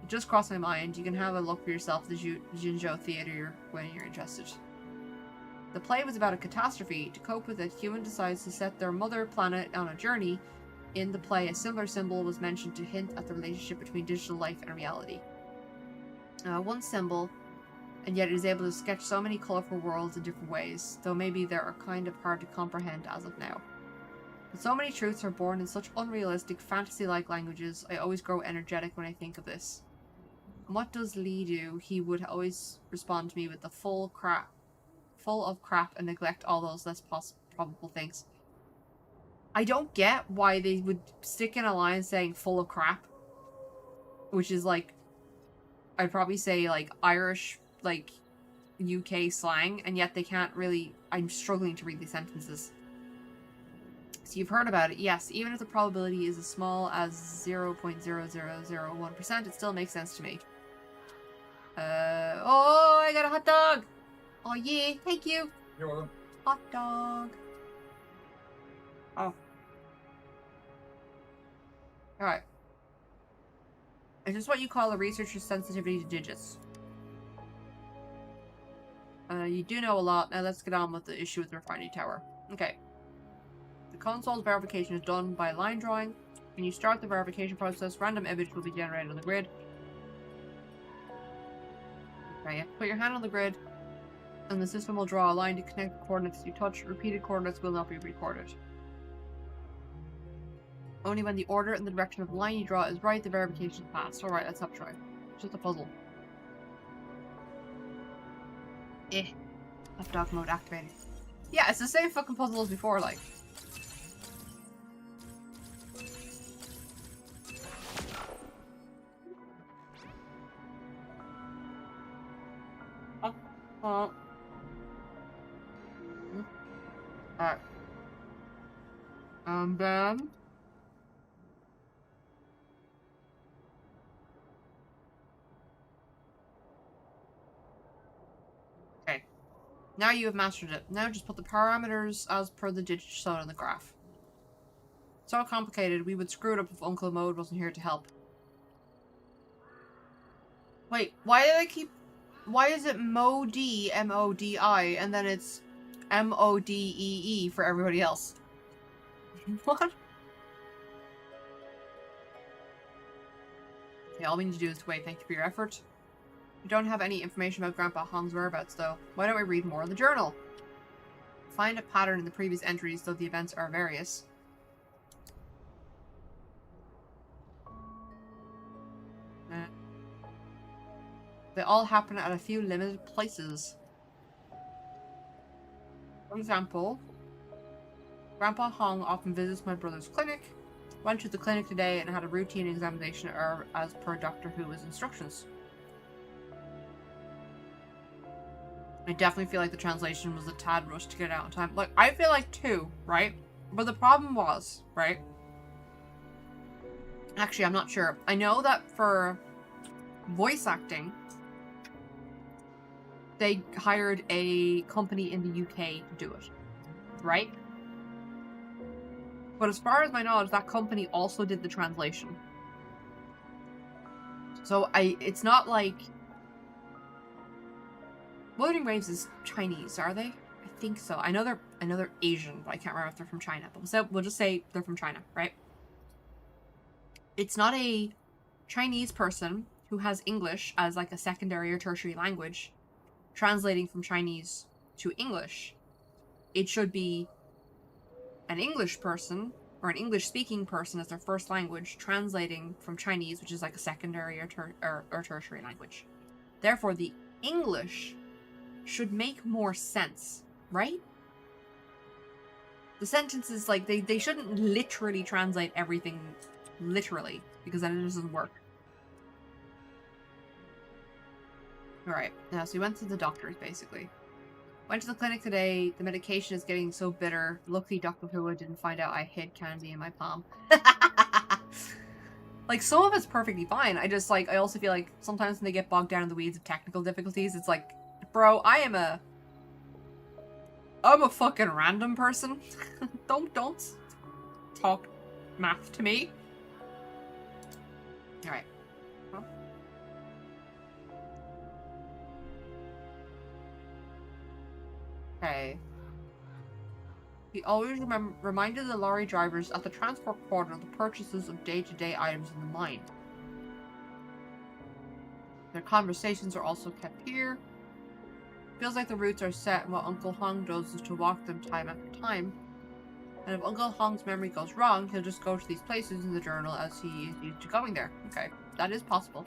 it just crossed my mind. You can have a look for yourself at the Jinzhou theater when you're interested. The play was about a catastrophe. To cope with it, human decides to set their mother planet on a journey. In the play, a similar symbol was mentioned to hint at the relationship between digital life and reality. One symbol, and yet it is able to sketch so many colorful worlds in different ways, though maybe they are kind of hard to comprehend as of now. But so many truths are born in such unrealistic, fantasy-like languages, I always grow energetic when I think of this. And what does Lee do? He would always respond to me with the full of crap and neglect all those less probable things. I don't get why they would stick in a line saying full of crap, which is like, I'd probably say like Irish, like UK slang, and yet they can't really, I'm struggling to read these sentences. So you've heard about it, yes, even if the probability is as small as 0.0001%, it still makes sense to me. Oh, I got a hot dog! Oh yeah, thank you! You're welcome. Hot dog! Oh. Alright. Is this what you call a researcher's sensitivity to digits? You do know a lot. Now let's get on with the issue with the refinery tower. Okay. The console's verification is done by line drawing. When you start the verification process, random image will be generated on the grid. Okay, you have to put your hand on the grid, and the system will draw a line to connect the coordinates you touch. Repeated coordinates will not be recorded. Only when the order and the direction of the line you draw is right, the verification is passed. Alright, let's have a try. It's just a puzzle. Hot dog mode activated. Yeah, it's the same fucking puzzle as before, like. Alright. And then... Okay. Now you have mastered it. Now just put the parameters as per the digits shown in the graph. So complicated, we would screw it up if Uncle Mode wasn't here to help. Wait, why do they keep... Why is it MODI, M-O-D-I, and then it's M-O-D-E-E for everybody else? What? Okay, all we need to do is wait. Thank you for your effort. We don't have any information about Grandpa Hong's whereabouts, though. Why don't we read more of the journal? Find a pattern in the previous entries, though the events are various. They all happen at a few limited places. For example, Grandpa Hong often visits my brother's clinic. Went to the clinic today and had a routine examination as per Doctor Who's instructions. I definitely feel like the translation was a tad rushed to get it out in time. Like, I feel like too, right? But the problem was, right? Actually, I'm not sure. I know that for voice acting, they hired a company in the UK to do it, right? But as far as my knowledge, that company also did the translation. So it's not like Wuthering Waves is Chinese, are they? I think so. I know they're Asian, but I can't remember if they're from China. But we'll just say they're from China, right? It's not a Chinese person who has English as like a secondary or tertiary language translating from Chinese to English. It should be an English person or an English-speaking person as their first language translating from Chinese, which is like a secondary or tertiary language. Therefore, the English should make more sense, right? The sentences, like, they shouldn't literally translate everything literally, because then it doesn't work. Alright, now so we went to the doctors, basically. Went to the clinic today. The medication is getting so bitter. Luckily, Dr. Who didn't find out I hid candy in my palm. Like, some of it's perfectly fine. I also feel like sometimes when they get bogged down in the weeds of technical difficulties, it's like, bro, I'm a fucking random person. Don't talk math to me. Alright. Huh? Okay. He always reminded the lorry drivers at the transport quarter of the purchases of day-to-day items in the mine. Their conversations are also kept here. Feels like the routes are set, and what Uncle Hong does is to walk them time after time. And if Uncle Hong's memory goes wrong, he'll just go to these places in the journal as he is used to going there. Okay, that is possible.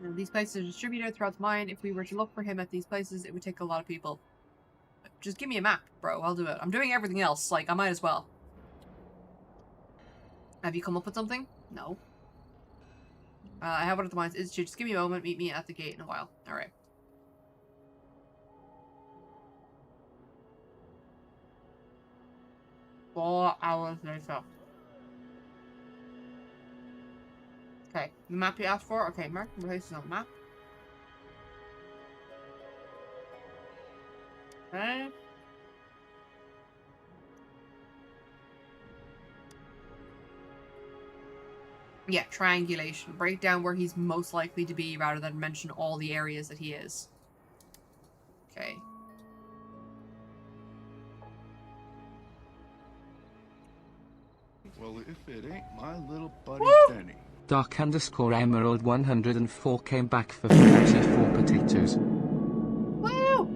And these places are distributed throughout the mine. If we were to look for him at these places, it would take a lot of people. Just give me a map, bro. I'll do it. I'm doing everything else. Like, I might as well. Have you come up with something? No. I have one at the Mines Institute. Just give me a moment. Meet me at the gate in a while. Alright. 4 hours later. Okay, the map you asked for? Okay, mark the places on the map. Okay. Yeah, triangulation. Break down where he's most likely to be rather than mention all the areas that he is. Okay. Well, if it ain't my little buddy Benny. Dark_Emerald104 came back for 44 potatoes. Woo!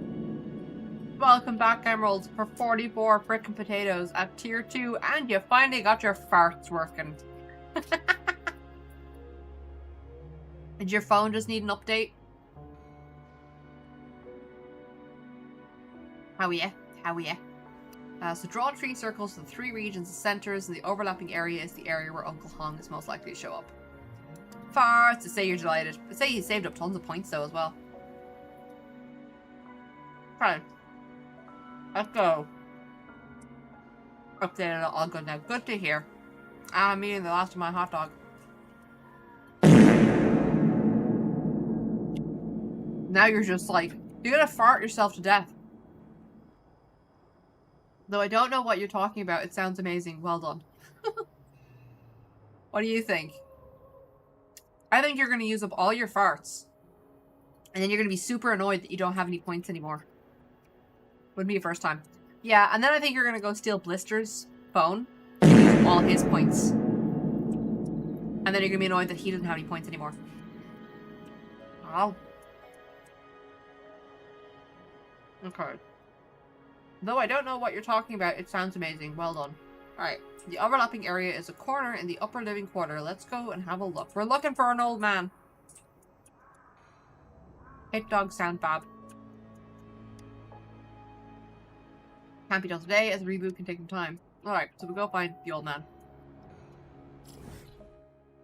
Welcome back, Emeralds, for 44 frickin' potatoes at tier 2, and you finally got your farts working. Did your phone just need an update? How are ya? How are ya? So draw 3 circles to the 3 regions, the centers, and the overlapping area is the area where Uncle Hong is most likely to show up. Farts! To say you're delighted. But say you saved up tons of points though as well. Okay. Let's go. Updated it all good now. Good to hear. I'm eating the last of my hot dog. Now you're just like, you're gonna fart yourself to death. Though I don't know what you're talking about, it sounds amazing. Well done. What do you think? I think you're gonna use up all your farts. And then you're gonna be super annoyed that you don't have any points anymore. Would be your first time. Yeah, and then I think you're gonna go steal Blister's phone and use all his points. And then you're gonna be annoyed that he doesn't have any points anymore. Oh. Okay. Though I don't know what you're talking about, it sounds amazing. Well done. Alright. The overlapping area is a corner in the upper living quarter. Let's go and have a look. We're looking for an old man. Hit dogs sound bad. Can't be done today, as a reboot can take some time. Alright, so we'll go find the old man.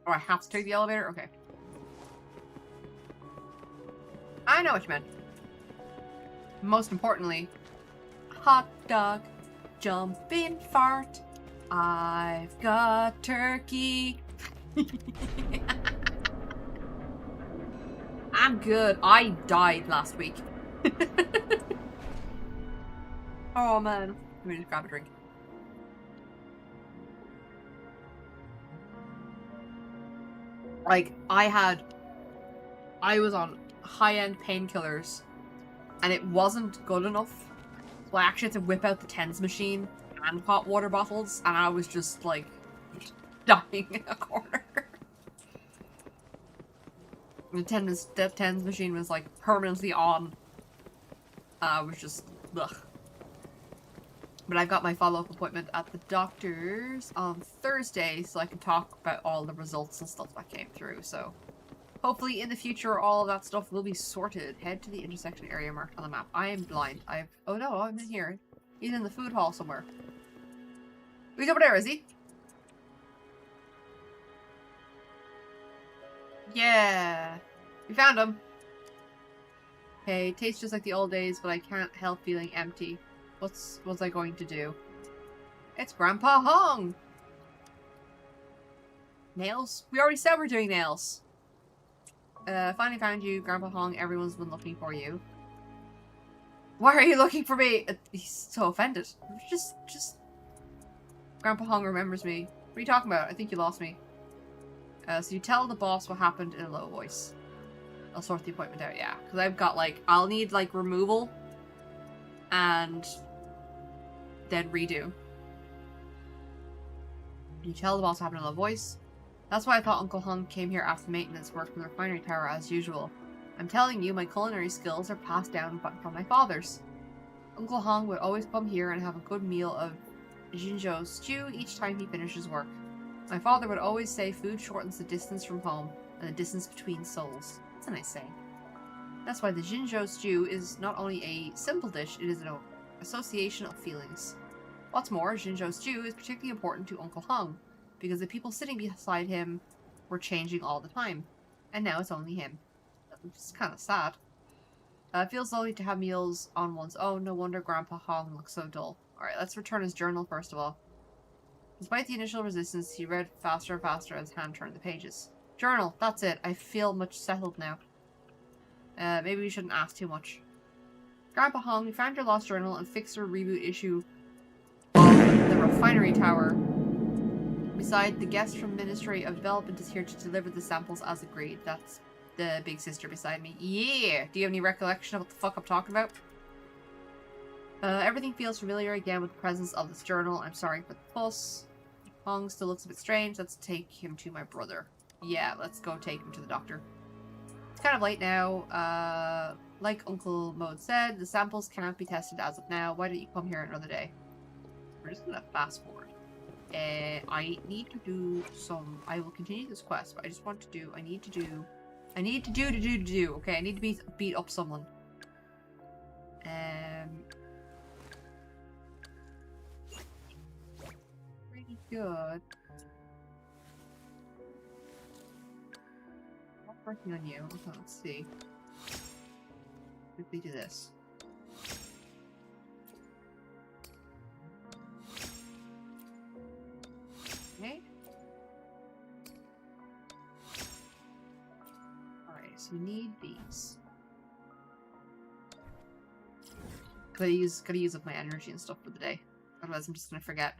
Oh, I have to take the elevator? Okay. I know what you meant. Most importantly, hot dog, jumping fart. I've got turkey. I'm good. I died last week. Oh man. Let me just grab a drink. Like, I was on high-end painkillers, and it wasn't good enough. So I actually had to whip out the TENS machine and hot water bottles, and I was just, like, dying in a corner. The TENS machine was, like, permanently on. I was just, ugh. But I've got my follow-up appointment at the doctor's on Thursday, so I can talk about all the results and stuff that came through, so... Hopefully, in the future, all of that stuff will be sorted. Head to the intersection area marked on the map. I am blind. Oh no, I'm in here. He's in the food hall somewhere. He's over there, is he? Yeah. We found him. Okay, tastes just like the old days, but I can't help feeling empty. What's I going to do? It's Grandpa Hong! Nails? We already said we're doing nails. Finally found you, Grandpa Hong. Everyone's been looking for you. Why are you looking for me? He's so offended. Just... Grandpa Hong remembers me. What are you talking about? I think you lost me. So you tell the boss what happened in a low voice. I'll sort the appointment out, yeah. Because I've got, like, I'll need, like, removal. And... then redo. You tell the boss what happened in a low voice. That's why I thought Uncle Hung came here after maintenance work from the refinery tower as usual. I'm telling you, my culinary skills are passed down from my father's. Uncle Hung would always come here and have a good meal of Jinzhou stew each time he finishes work. My father would always say food shortens the distance from home and the distance between souls. That's a nice saying. That's why the Jinzhou stew is not only a simple dish, it is an association of feelings. What's more, Jinzhou stew is particularly important to Uncle Hung, because the people sitting beside him were changing all the time, and now it's only him. It's kind of sad. It feels lovely to have meals on one's own. No wonder Grandpa Hong looks so dull. Alright, let's return his journal first of all. Despite the initial resistance, he read faster and faster as his hand turned the pages. Journal, that's it. I feel much settled now. Maybe we shouldn't ask too much. Grandpa Hong, we found your lost journal and fixed your reboot issue of the refinery tower. Besides, the guest from Ministry of Development is here to deliver the samples as agreed. That's the big sister beside me. Yeah! Do you have any recollection of what the fuck I'm talking about? Everything feels familiar again with the presence of this journal. I'm sorry for the fuss. Hong still looks a bit strange. Let's take him to my brother. Yeah, let's go take him to the doctor. It's kind of late now. Like Uncle Mode said, the samples cannot be tested as of now. Why don't you come here another day? We're just gonna fast forward. I need to do some... I will continue this quest, but I just want to do... I need to do... Okay, I need to beat up someone. Pretty good. I'm working on you. Okay, let's see. Quickly do this. Okay. Alright, so we need these. Gotta use up my energy and stuff for the day. Otherwise I'm just gonna forget.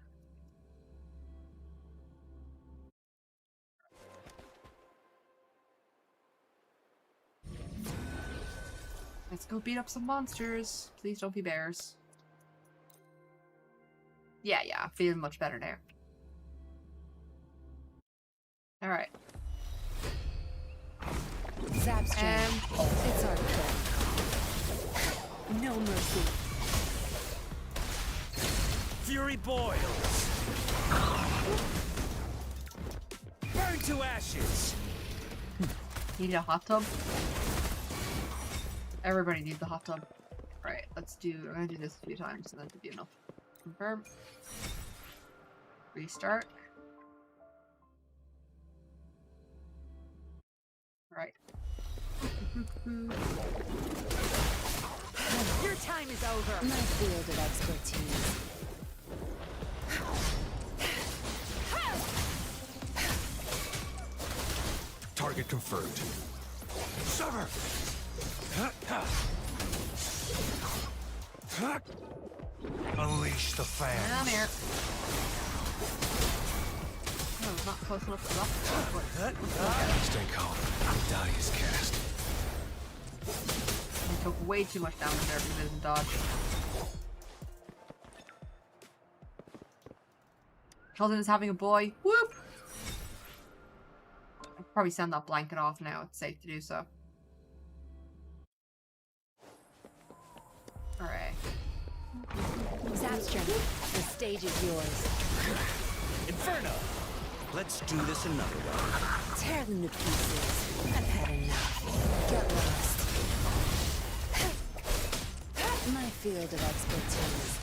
Let's go beat up some monsters. Please don't be bears. Yeah, I'm feeling much better now. Alright. Zap strength. It's our turn. No mercy. Fury boils. Burn to ashes. Need a hot tub? Everybody needs a hot tub. Right, I'm gonna do this a few times and that should be enough. Confirm. Restart. Right. Your time is over. My field of expertise. Target confirmed. Sever. Unleash the Down fangs. here. No, not close enough to that. Stay calm. Die is cast. I took way too much damage there because I didn't dodge. Sheldon is having a boy. Whoop! I'll probably send that blanket off now. It's safe to do so. Alright. Zap strength. The stage is yours. Inferno. Let's do this another way. Tear them to pieces. I've had enough. Get lost. My field of expertise.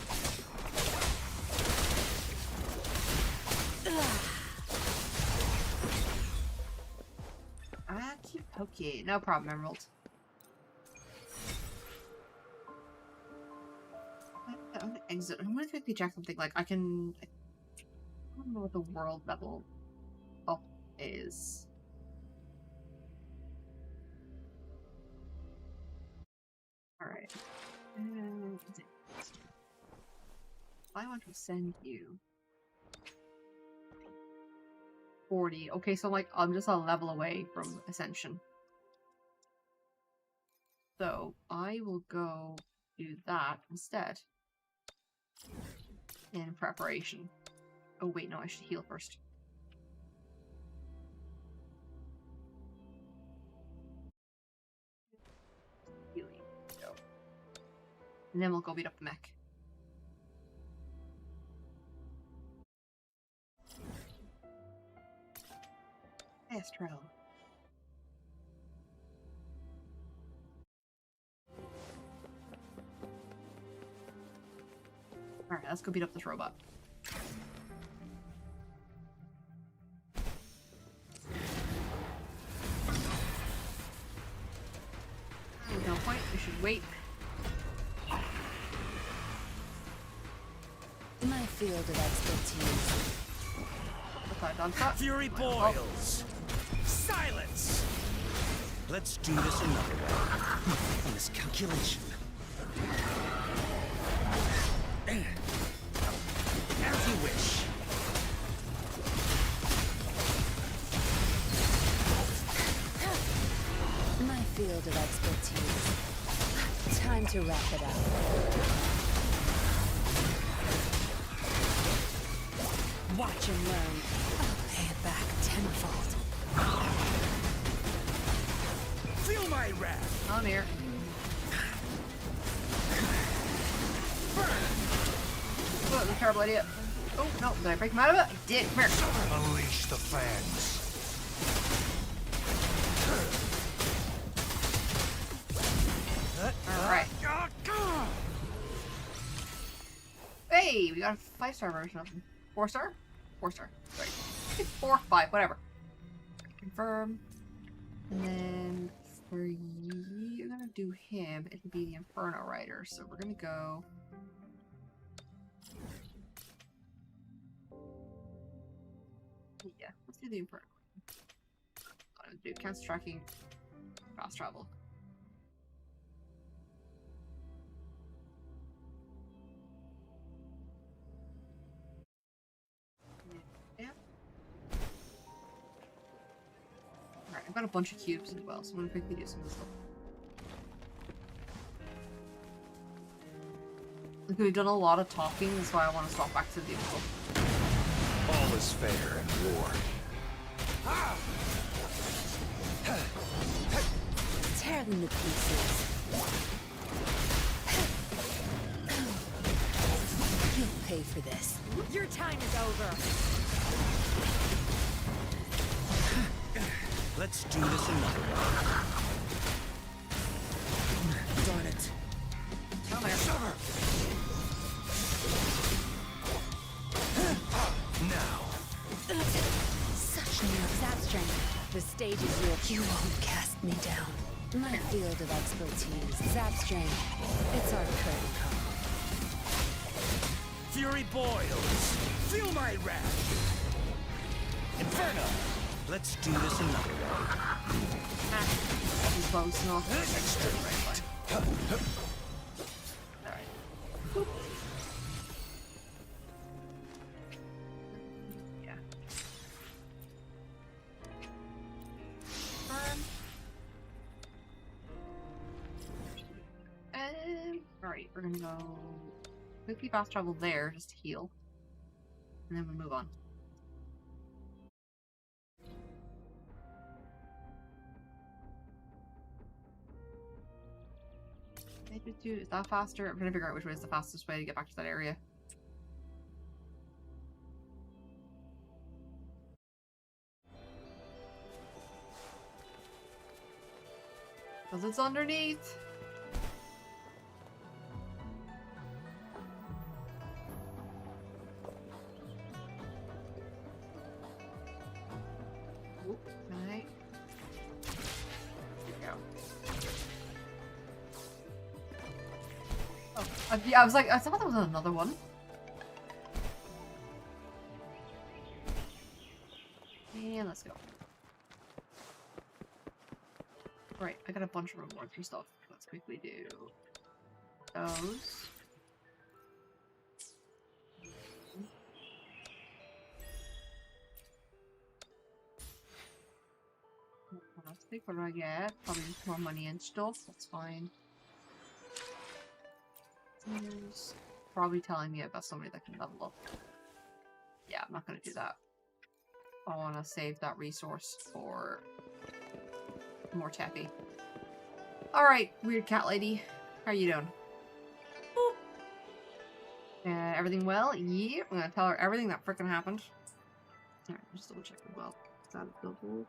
Okay, no problem, Emerald. I'm gonna exit. I'm gonna quickly check something. Like, I don't know what the world level up is. Alright. I want to send you 40. Okay, so like I'm just a level away from Ascension. So I will go do that instead. In preparation. Oh wait, no, I should heal first. Healing. Go. And then we'll go beat up the mech. Astral. Alright, let's go beat up this robot. There's no point, we should wait. My field of expertise. What's that dog shot? Fury boils. Silence. Let's do this another way. Miscalculation. As you wish. My field of expertise. Time to wrap it up. Watch and learn. I'll pay it back tenfold. Feel my wrath. I'm here. Oh, that's a terrible idea. Oh, no, did I break him out of it? I did. Come here. Unleash the fangs. Alright. Hey, we got a 5-star version of him. 4-star? 4-star. Sorry. 4, 5, whatever. Confirm. And then for you, you're gonna do him. It'll be the Inferno Rider. So we're gonna go. Yeah, let's do the Inferno. I'm gonna do cancel tracking, fast travel. Yeah. Alright, I've got a bunch of cubes as well, so I'm gonna quickly do some of this stuff. Look, we've done a lot of talking, that's why I want to swap back to the info. All is fair in war. into pieces. You'll pay for this. Your time is over. Let's do this another way. Darn it. Come here. Shove Now. Such nerve. Zap strength. The stage is yours. You won't cast me down. My field of expertise. Zap strength. It's our curtain call. Fury boils. Feel my wrath. Inferno. Let's do this another way. That'll be close enough. Exterminate. Alright. Yeah. Alright, we're gonna go quickly fast travel there just to heal. And then we'll move on. Is that faster? I'm trying to figure out which way is the fastest way to get back to that area. Because it's underneath. Oop, right. Here we go. Oh, yeah, I was like, I thought there was another one. And let's go. Right, I got a bunch of rewards for stuff. Let's quickly do those. Plastic, what do I get? Probably just more money and stuff, that's fine. It's probably telling me about somebody that can level up. Yeah, I'm not gonna do that. I wanna save that resource for more tappy. Alright, weird cat lady. How are you doing? Everything well? Yeah, I'm gonna tell her everything that frickin' happened. Alright, just double check as well. Is that a billboard?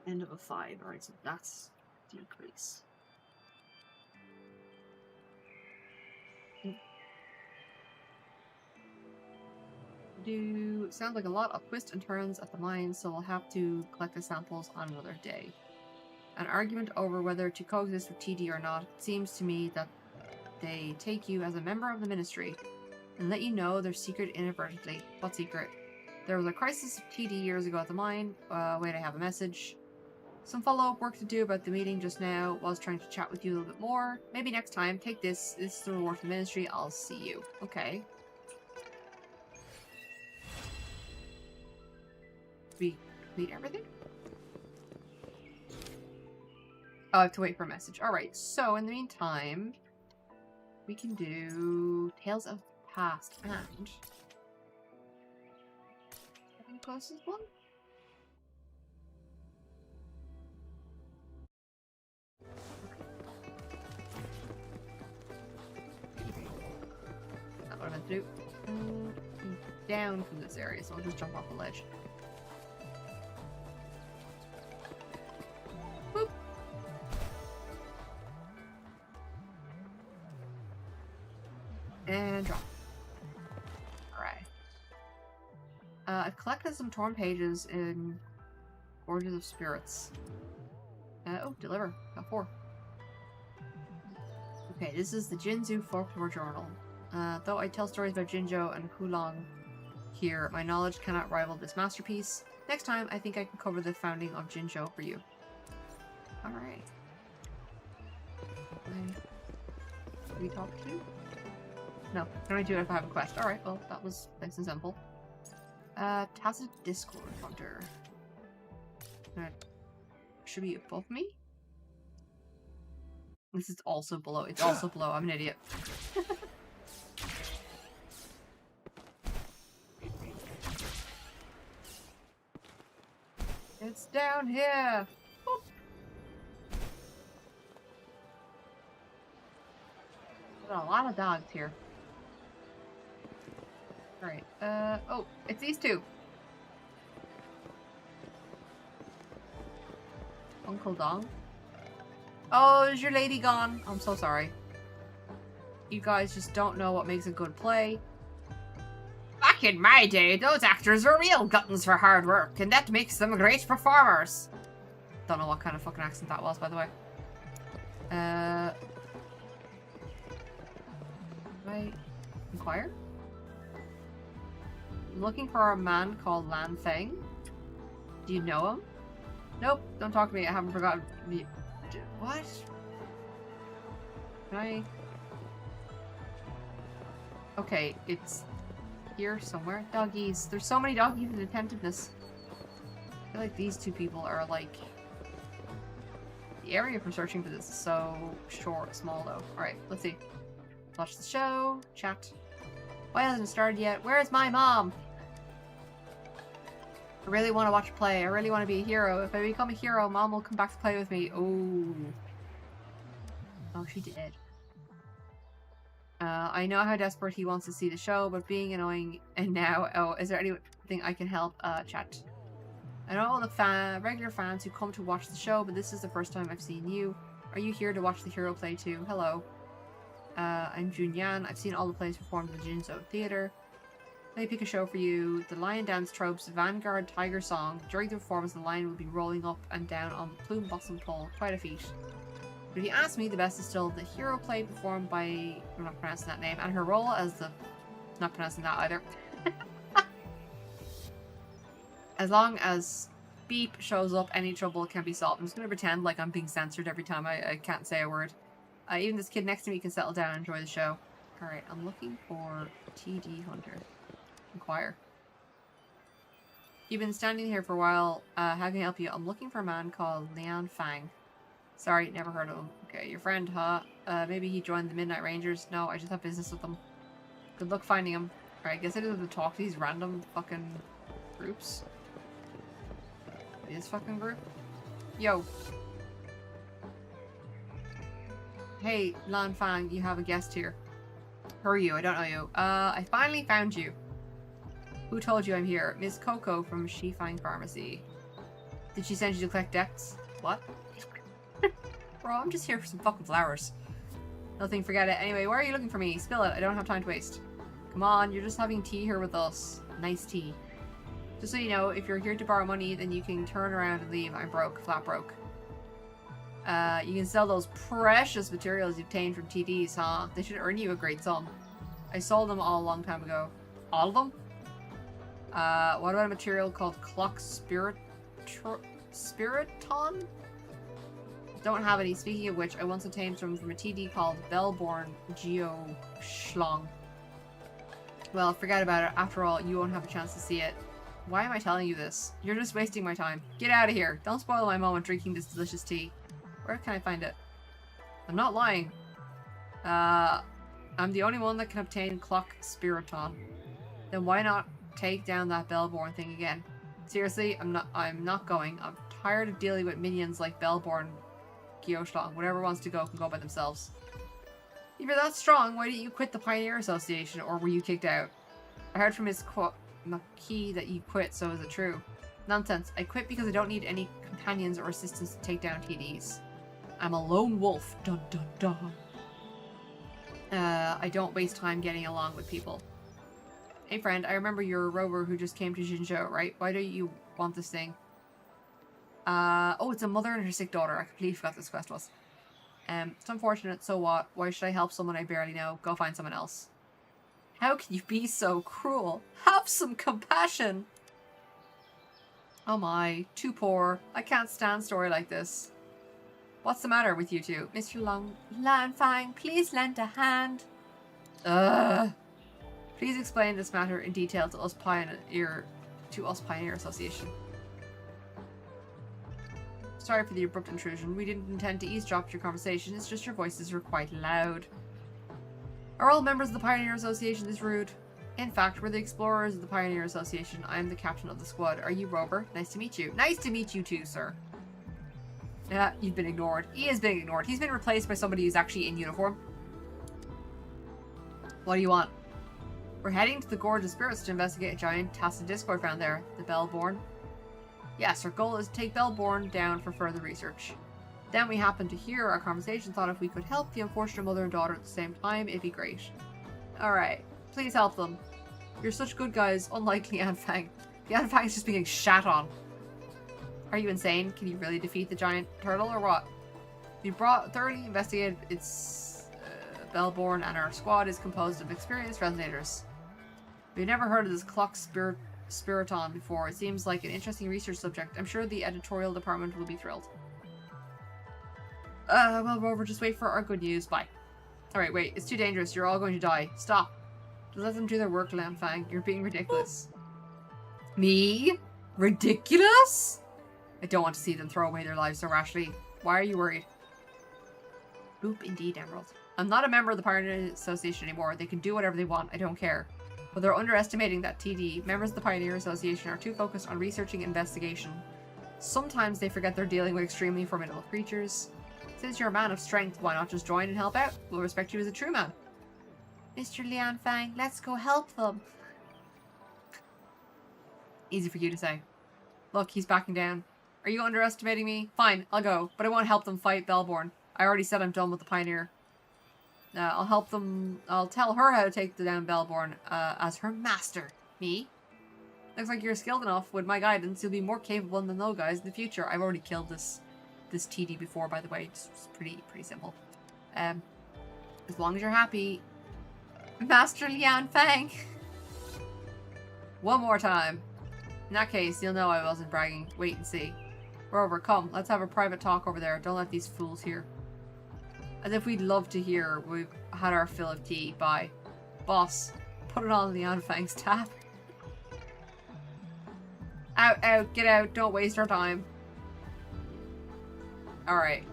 End of a 5. Alright, so that's decrease. Sounds like a lot of twists and turns at the mine, so we'll have to collect the samples on another day. An argument over whether to coexist with TD or not. It seems to me that they take you as a member of the ministry and let you know their secret inadvertently. What secret? There was a crisis of TD years ago at the mine. Wait, I have a message. Some follow-up work to do about the meeting just now. Was trying to chat with you a little bit more. Maybe next time. Take this. This is the reward for the ministry. I'll see you. Okay. We complete everything? Oh, I have to wait for a message. Alright, so in the meantime, we can do Tales of the Past and... Second closest one? Not what I meant to do. Down from this area, so I'll just jump off the ledge. Boop. And drop. Alright. I've collected some torn pages in Forges of Spirits. Oh, deliver. Got 4. Okay, this is the Jinzhou Folklore Journal. Though I tell stories about Jinzhou and Hulong here, my knowledge cannot rival this masterpiece. Next time, I think I can cover the founding of Jinzhou for you. Alright. Can we talk to you? No, can I do it if I have a quest? Alright, well, that was nice and simple. Tacit Discord Hunter. Should be above me? This is also below. It's also below. I'm an idiot. It's down here. Boop. There's a lot of dogs here. Alright, oh, it's these two. Uncle Dong. Oh, is your lady gone? I'm so sorry. You guys just don't know what makes a good play. Back in my day, those actors were real gluttons for hard work, and that makes them great performers. Don't know what kind of fucking accent that was, by the way. Right. Inquire? I'm looking for a man called Lan Feng. Do you know him? Nope, don't talk to me. I haven't forgotten. What? Can I? Okay, it's here somewhere. Doggies. There's so many doggies in attentiveness. I feel like these two people are like... The area for searching for this is so small though. Alright, let's see. Let's watch the show. Chat. Why hasn't it started yet? Where's my mom? I really want to watch a play. I really want to be a hero. If I become a hero, mom will come back to play with me. Oh. Oh, she did. I know how desperate he wants to see the show, but being annoying and now... Oh, is there anything I can help? Chat. I know all the regular fans who come to watch the show, but this is the first time I've seen you. Are you here to watch the hero play too? Hello. I'm Junyan. I've seen all the plays performed at the Jinzhou Theater. Let me pick a show for you. The lion dance tropes, Vanguard Tiger Song. During the performance, the lion will be rolling up and down on the plume blossom pole. Quite a feat. But if you ask me, the best is still the hero play performed by... I'm not pronouncing that name. And her role as the... Not pronouncing that either. As long as Beep shows up, any trouble can be solved. I'm just going to pretend like I'm being censored every time I can't say a word. Even this kid next to me can settle down and enjoy the show. Alright, I'm looking for TD Hunter. Inquire. You've been standing here for a while. How can I help you? I'm looking for a man called Lian Fang. Sorry, never heard of him. Okay, your friend, huh? Maybe he joined the Midnight Rangers. No, I just have business with them. Good luck finding him. Alright, I guess I just have to talk to these random fucking groups. This fucking group? Yo. Hey, Lan Fang, you have a guest here. Who are you? I don't know you. I finally found you. Who told you I'm here? Miss Coco from Shifang Pharmacy. Did she send you to collect debts? What? Bro, I'm just here for some fucking flowers. Nothing, forget it. Anyway, why are you looking for me? Spill it. I don't have time to waste. Come on, you're just having tea here with us. Nice tea. Just so you know, if you're here to borrow money, then you can turn around and leave. I'm broke. Flat broke. You can sell those precious materials you obtained from TDs, huh? They should earn you a great sum. I sold them all a long time ago. All of them? What about a material called Clock Spiriton? Don't have any. Speaking of which, I once obtained some from a TD called Bellborn Geo Schlong. Well, forget about it. After all, you won't have a chance to see it. Why am I telling you this? You're just wasting my time. Get out of here. Don't spoil my moment drinking this delicious tea. Where can I find it? I'm not lying. I'm the only one that can obtain Clock Spiriton. Then why not take down that Bellborn thing again? Seriously, I'm not going. I'm tired of dealing with minions like Bellborn, Gyoshlang. Whatever wants to go can go by themselves. If you're that strong, why didn't you quit the Pioneer Association, or were you kicked out? I heard from Miss Maki that you quit, so is it true? Nonsense. I quit because I don't need any companions or assistants to take down TDs. I'm a lone wolf. Dun dun dun. I don't waste time getting along with people. Hey friend, I remember you're a rover who just came to Jinzhou, right? Why do you want this thing? Oh, it's a mother and her sick daughter. I completely forgot this quest was. It's unfortunate, so what? Why should I help someone I barely know? Go find someone else. How can you be so cruel? Have some compassion! Oh my, too poor. I can't stand a story like this. What's the matter with you two? Mr. Lan Fang, please lend a hand. Please explain this matter in detail to us Pioneer Association. Sorry for the abrupt intrusion. We didn't intend to eavesdrop your conversation. It's just your voices were quite loud. Are all members of the Pioneer Association this rude? In fact, we're the explorers of the Pioneer Association. I am the captain of the squad. Are you Rover? Nice to meet you. Nice to meet you too, sir. Yeah, you've been ignored. He has been ignored. He's been replaced by somebody who's actually in uniform. What do you want? We're heading to the Gorge of Spirits to investigate a giant Tacit Discord found there. The Bellborn. Yes, our goal is to take Bellborn down for further research. Then we happened to hear our conversation, thought if we could help the unfortunate mother and daughter at the same time, it'd be great. Alright, please help them. You're such good guys, unlike Lian Fang. Lian Fang is just being shat on. Are you insane? Can you really defeat the giant turtle or what? We thoroughly investigated its Bellborn, and our squad is composed of experienced resonators. We've never heard of this clock spiriton before. It seems like an interesting research subject. I'm sure the editorial department will be thrilled. Well, Rover, just wait for our good news. Bye. Alright, wait. It's too dangerous. You're all going to die. Stop. Just let them do their work, Lian Fang. You're being ridiculous. Me? Ridiculous? I don't want to see them throw away their lives so rashly. Why are you worried? Boop, indeed, Emerald. I'm not a member of the Pioneer Association anymore. They can do whatever they want. I don't care. But they're underestimating that TD. Members of the Pioneer Association are too focused on researching and investigation. Sometimes they forget they're dealing with extremely formidable creatures. Since you're a man of strength, why not just join and help out? We'll respect you as a true man. Mr. Lian Fang, let's go help them. Easy for you to say. Look, he's backing down. Are you underestimating me? Fine, I'll go, but I won't help them fight Bellborn. I already said I'm done with the Pioneer. I'll help them. I'll tell her how to take down Bellborn as her master. Me? Looks like you're skilled enough. With my guidance, you'll be more capable than those guys in the future. I've already killed this TD before, by the way. It's pretty simple. As long as you're happy, Master Lian Fang. One more time. In that case, you'll know I wasn't bragging. Wait and see. Rover, come. Let's have a private talk over there. Don't let these fools hear. As if we'd love to hear. We've had our fill of tea. Bye. Boss, put it on Lian Fang's tab. Out, get out. Don't waste our time. Alright.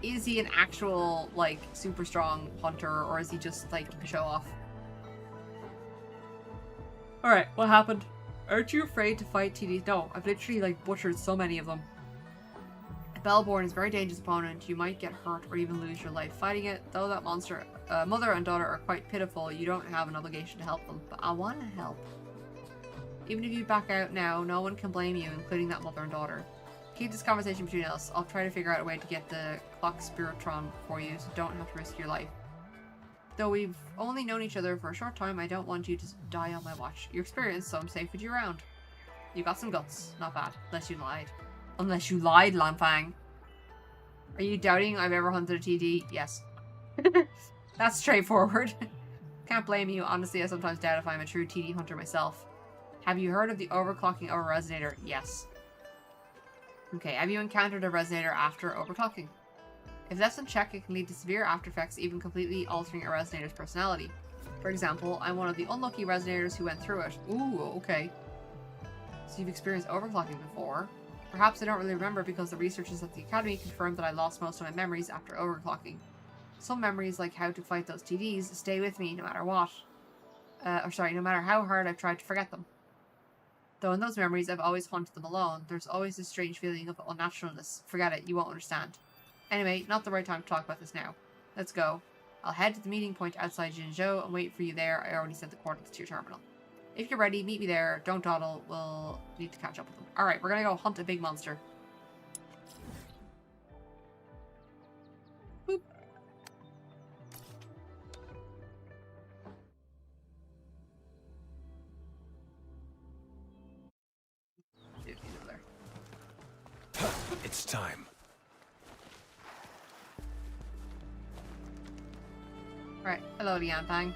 Is he an actual, like, super strong hunter, or is he just, like, a show-off? Alright, what happened? Aren't you afraid to fight TD? No, I've literally, like, butchered so many of them. Bellborn is a very dangerous opponent. You might get hurt or even lose your life fighting it. Though that monster, mother and daughter are quite pitiful, you don't have an obligation to help them. But I want to help. Even if you back out now, no one can blame you, including that mother and daughter. Keep this conversation between us. I'll try to figure out a way to get the clock spiritron for you, so don't have to risk your life. Though we've only known each other for a short time, I don't want you to die on my watch. You're experienced, so I'm safe with you around. You got some guts. Not bad. Unless you lied. Unless you lied, Lian Fang. Are you doubting I've ever hunted a TD? Yes. That's straightforward. Can't blame you. Honestly, I sometimes doubt if I'm a true TD hunter myself. Have you heard of the overclocking of a resonator? Yes. Okay, have you encountered a resonator after overclocking? If left unchecked, it can lead to severe after effects, even completely altering a resonator's personality. For example, I'm one of the unlucky resonators who went through it. Ooh, okay. So you've experienced overclocking before. Perhaps I don't really remember because the researchers at the Academy confirmed that I lost most of my memories after overclocking. Some memories, like how to fight those TDs, stay with me no matter what. No matter how hard I've tried to forget them. Though in those memories, I've always hunted them alone. There's always this strange feeling of unnaturalness. Forget it, you won't understand. Anyway, not the right time to talk about this now. Let's go. I'll head to the meeting point outside Jinzhou and wait for you there. I already sent the coordinates to your terminal. If you're ready, meet me there. Don't dawdle. We'll need to catch up with them. Alright, we're gonna go hunt a big monster. Boop. Dude, he's over there. It's time. Right. Hello, Lian Fang.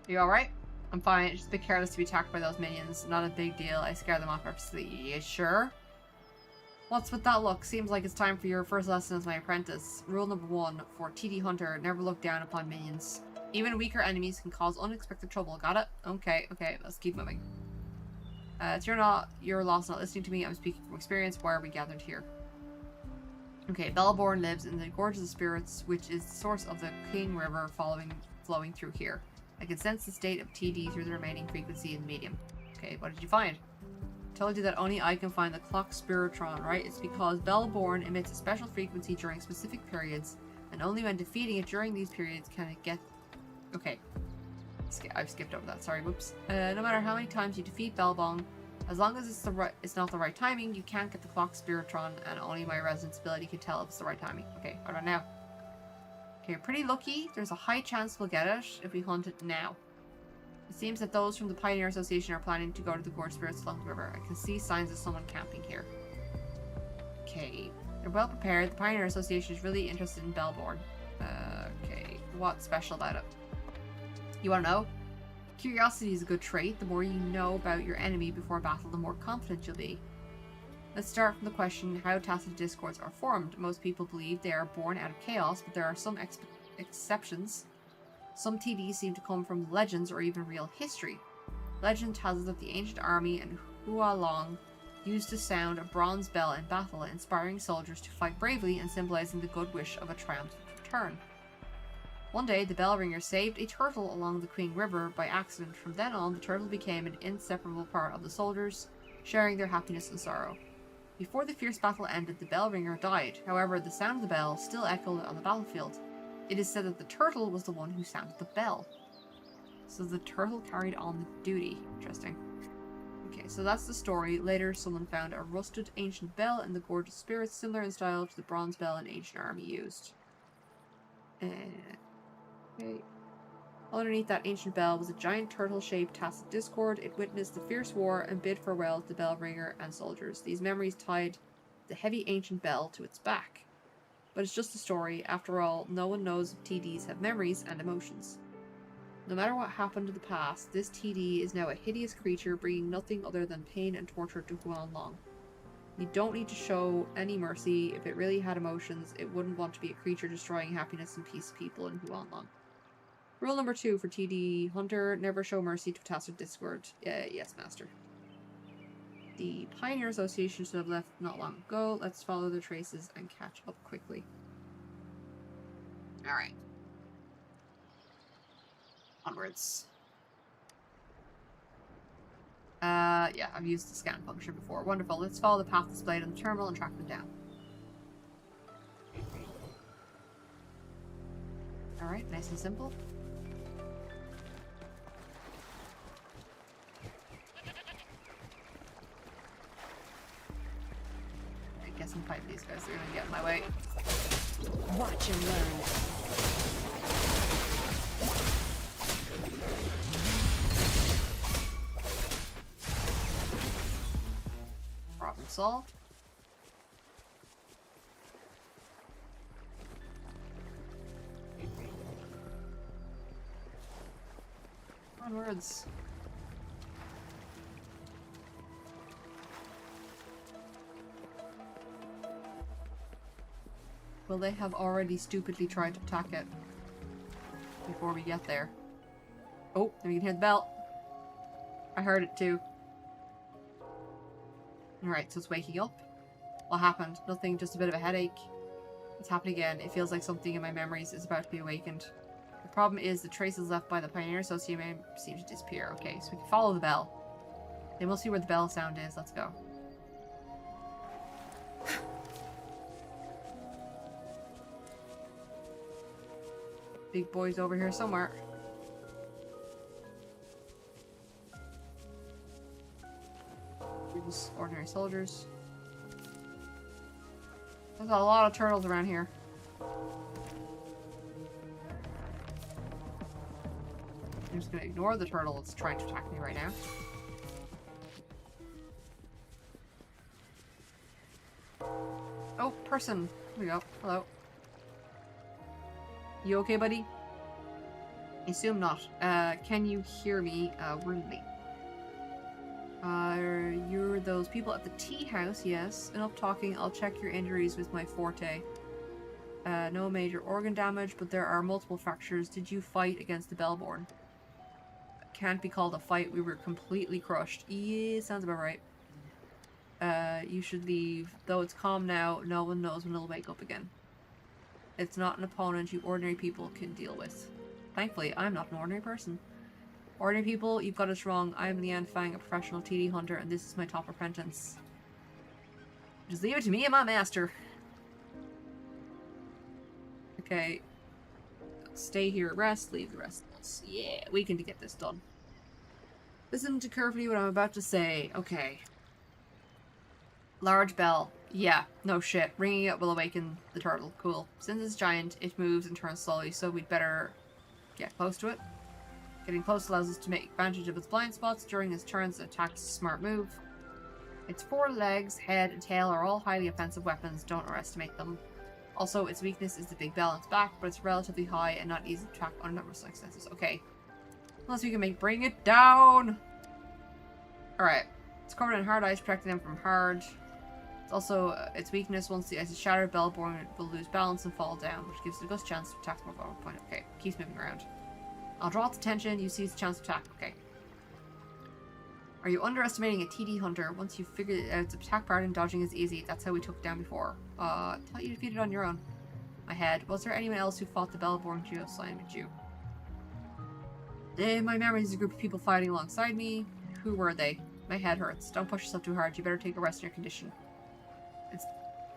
You alright? I'm fine. It's just a bit careless to be attacked by those minions. Not a big deal. I scare them off purposely. You sure? What's with that look? Seems like it's time for your first lesson as my apprentice. Rule number 1 for TD Hunter: never look down upon minions. Even weaker enemies can cause unexpected trouble. Got it? Okay, let's keep moving. It's your loss not listening to me. I'm speaking from experience. Why are we gathered here? Okay, Bellborn lives in the Gorge of the Spirits, which is the source of the King River flowing through here. I can sense the state of TD through the remaining frequency in the medium. Okay, what did you find? I told you that only I can find the clock spiritron, right? It's because Bellborn emits a special frequency during specific periods, and only when defeating it during these periods can it get... Okay. I've skipped over that, sorry, whoops. No matter how many times you defeat Bellbong, as long as it's not the right timing, you can't get the clock spiritron, and only my residence ability can tell if it's the right timing. Okay, hold on now. Okay, you're pretty lucky. There's a high chance we'll get it if we hunt it now. It seems that those from the Pioneer Association are planning to go to the Gorge Spirits along the river. I can see signs of someone camping here. Okay, they're well prepared. The Pioneer Association is really interested in Bellborn. Okay, what's special about it? You want to know? Curiosity is a good trait. The more you know about your enemy before battle, the more confident you'll be. Let's start from the question how tacit discords are formed. Most people believe they are born out of chaos, but there are some exceptions. Some TDs seem to come from legends or even real history. Legend tells us that the ancient army and Hua Long used to sound a bronze bell in battle, inspiring soldiers to fight bravely and symbolizing the good wish of a triumphant return. One day, the bell ringer saved a turtle along the Queen River by accident. From then on, the turtle became an inseparable part of the soldiers, sharing their happiness and sorrow. Before the fierce battle ended, the bell ringer died. However, the sound of the bell still echoed on the battlefield. It is said that the turtle was the one who sounded the bell. So the turtle carried on the duty. Interesting. Okay, so that's the story. Later, someone found a rusted ancient bell in the Gorge of Spirits, similar in style to the bronze bell an ancient army used. Okay. Underneath that ancient bell was a giant turtle-shaped tacit discord. It witnessed the fierce war and bid farewell to the bell ringer and soldiers. These memories tied the heavy ancient bell to its back. But it's just a story. After all, no one knows if TDs have memories and emotions. No matter what happened in the past, this TD is now a hideous creature bringing nothing other than pain and torture to Huan Long. You don't need to show any mercy. If it really had emotions, it wouldn't want to be a creature destroying happiness and peace of people in Huan Long. Rule number 2 for TD Hunter, never show mercy to tacit discord. Yes, master. The Pioneer Association should have left not long ago. Let's follow their traces and catch up quickly. Alright. Onwards. Yeah, I've used the scan function before. Wonderful. Let's follow the path displayed on the terminal and track them down. Alright, nice and simple. I guess I'm fighting these guys. They're gonna get in my way. Watch and learn. Problem solved. Onwards. Will they have already stupidly tried to attack it before we get there? Oh, we can hear the bell. I heard it too. Alright, so it's waking up. What happened? Nothing, just a bit of a headache. It's happening again. It feels like something in my memories is about to be awakened. The problem is the traces left by the Pioneer Association seem to disappear. Okay, so we can follow the bell. Then we'll see where the bell sound is. Let's go. Big boy's over here somewhere. Just ordinary soldiers. There's a lot of turtles around here. I'm just gonna ignore the turtle that's trying to attack me right now. Oh, person. Here we go. Hello. You okay, buddy? I assume not. Can you hear me rudely? You're those people at the tea house, yes. Enough talking, I'll check your injuries with my forte. No major organ damage, but there are multiple fractures. Did you fight against the Bellborn? Can't be called a fight, we were completely crushed. Yeah, sounds about right. You should leave. Though it's calm now, no one knows when it'll wake up again. It's not an opponent you ordinary people can deal with. Thankfully, I'm not an ordinary person. Ordinary people, you've got us wrong. I am Lian Fang, a professional TD hunter, and this is my top apprentice. Just leave it to me and my master. Okay. Stay here, rest, leave the rest. Yeah, we can get this done. Listen to carefully what I'm about to say. Okay. Large bell. Yeah, no shit. Ringing it will awaken the turtle. Cool. Since it's giant, it moves and turns slowly, so we'd better get close to it. Getting close allows us to make advantage of its blind spots during its turns. Attack's a smart move. Its forelegs, head, and tail are all highly offensive weapons. Don't underestimate them. Also, its weakness is the big bell on its back, but it's relatively high and not easy to track on a number of successes. Okay. Unless we can bring it down! Alright. It's covered in hard ice, protecting them from hard. It's also its weakness. Once the ice is shattered, Bellborn will lose balance and fall down, which gives it a good chance to attack more vulnerable point. Okay, keeps moving around. I'll draw its attention. You see its chance to attack. Okay. Are you underestimating a TD hunter? Once you figure out its attack pattern, dodging is easy. That's how we took it down before. Thought you defeated it on your own. My head. Was there anyone else who fought the Bellborn Geo Slime with you? In my memory, there's a group of people fighting alongside me. Who were they? My head hurts. Don't push yourself too hard. You better take a rest in your condition. It's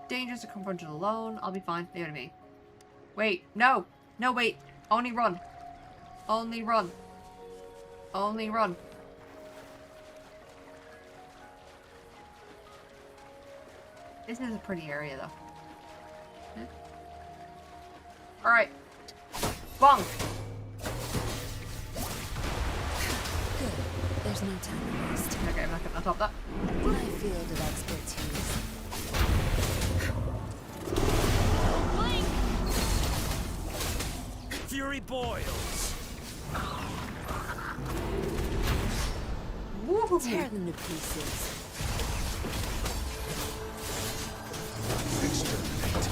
dangerous to confront it alone. I'll be fine. Leave it to me. Wait. No! No, wait. Only run. Only run. Only run. This is a pretty area, though. Yeah. Alright. Bonk! Good. There's no time to waste. Okay, I'm not gonna top that. My field of expertise. Fury boils. Woohoo! Tear them to pieces. Exterminate.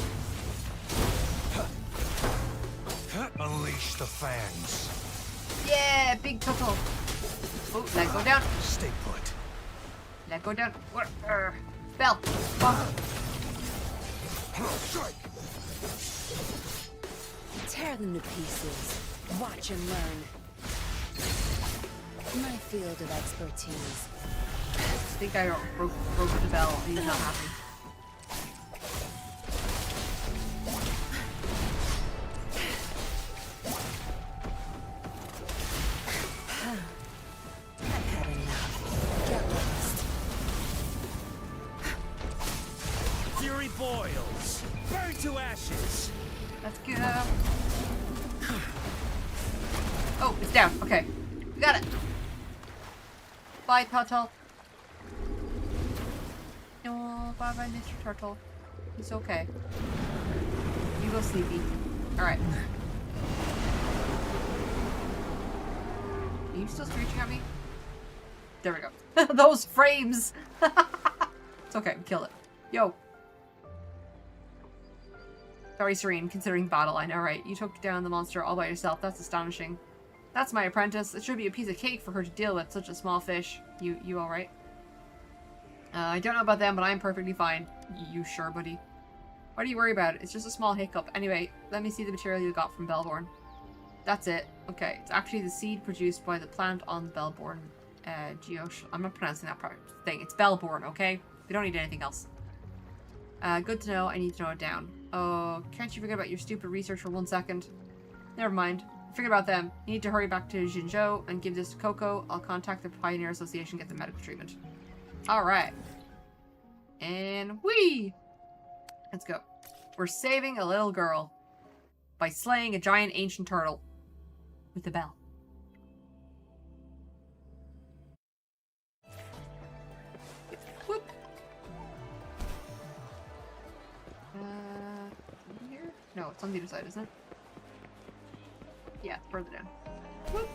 Unleash the fangs. Yeah, big turtle. Oh, let go down. Stay put. Let go down. Bell. Bonk. Strike. Tear them to pieces. Watch and learn. My field of expertise. I think I broke the bell. He's not happy. I've had enough. Get lost. Fury boils. Burn to ashes. Let's go. Oh, it's down. Okay. We got it. Bye, Turtle. Oh, bye-bye, Mr. Turtle. He's okay. You go sleepy. Alright. Are you still screeching at me? There we go. Those frames! It's okay, we killed it. Yo. Very serene, considering battle, I know, right? You took down the monster all by yourself. That's astonishing. That's my apprentice. It should be a piece of cake for her to deal with, such a small fish. You alright? I don't know about them, but I'm perfectly fine. You sure, buddy? What do you worry about? It's just a small hiccup. Anyway, let me see the material you got from Bellborn. That's it. Okay, it's actually the seed produced by the plant on the Bellborn I'm not pronouncing that thing. It's Bellborn, okay? We don't need anything else. Good to know. I need to know it down. Oh, can't you forget about your stupid research for 1 second? Never mind. Forget about them. You need to hurry back to Jinzhou and give this to Coco. I'll contact the Pioneer Association and get the medical treatment. Alright. And whee! Let's go. We're saving a little girl by slaying a giant ancient turtle with a bell. Whoop. Here? No, it's on the other side, isn't it? Yeah, further down. Whoop.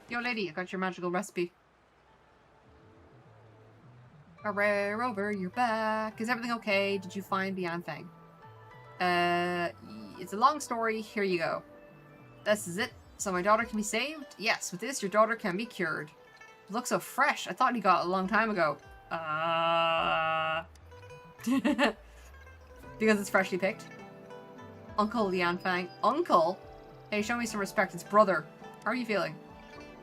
Yo, lady, I got your magical recipe. Hooray, Rover, you're back. Is everything okay? Did you find Beyond Fang? It's a long story. Here you go. This is it. So my daughter can be saved? Yes, with this, your daughter can be cured. It looks so fresh. I thought he got it a long time ago. Because it's freshly picked. Uncle Lian Fang. Uncle? Hey, show me some respect. It's brother. How are you feeling?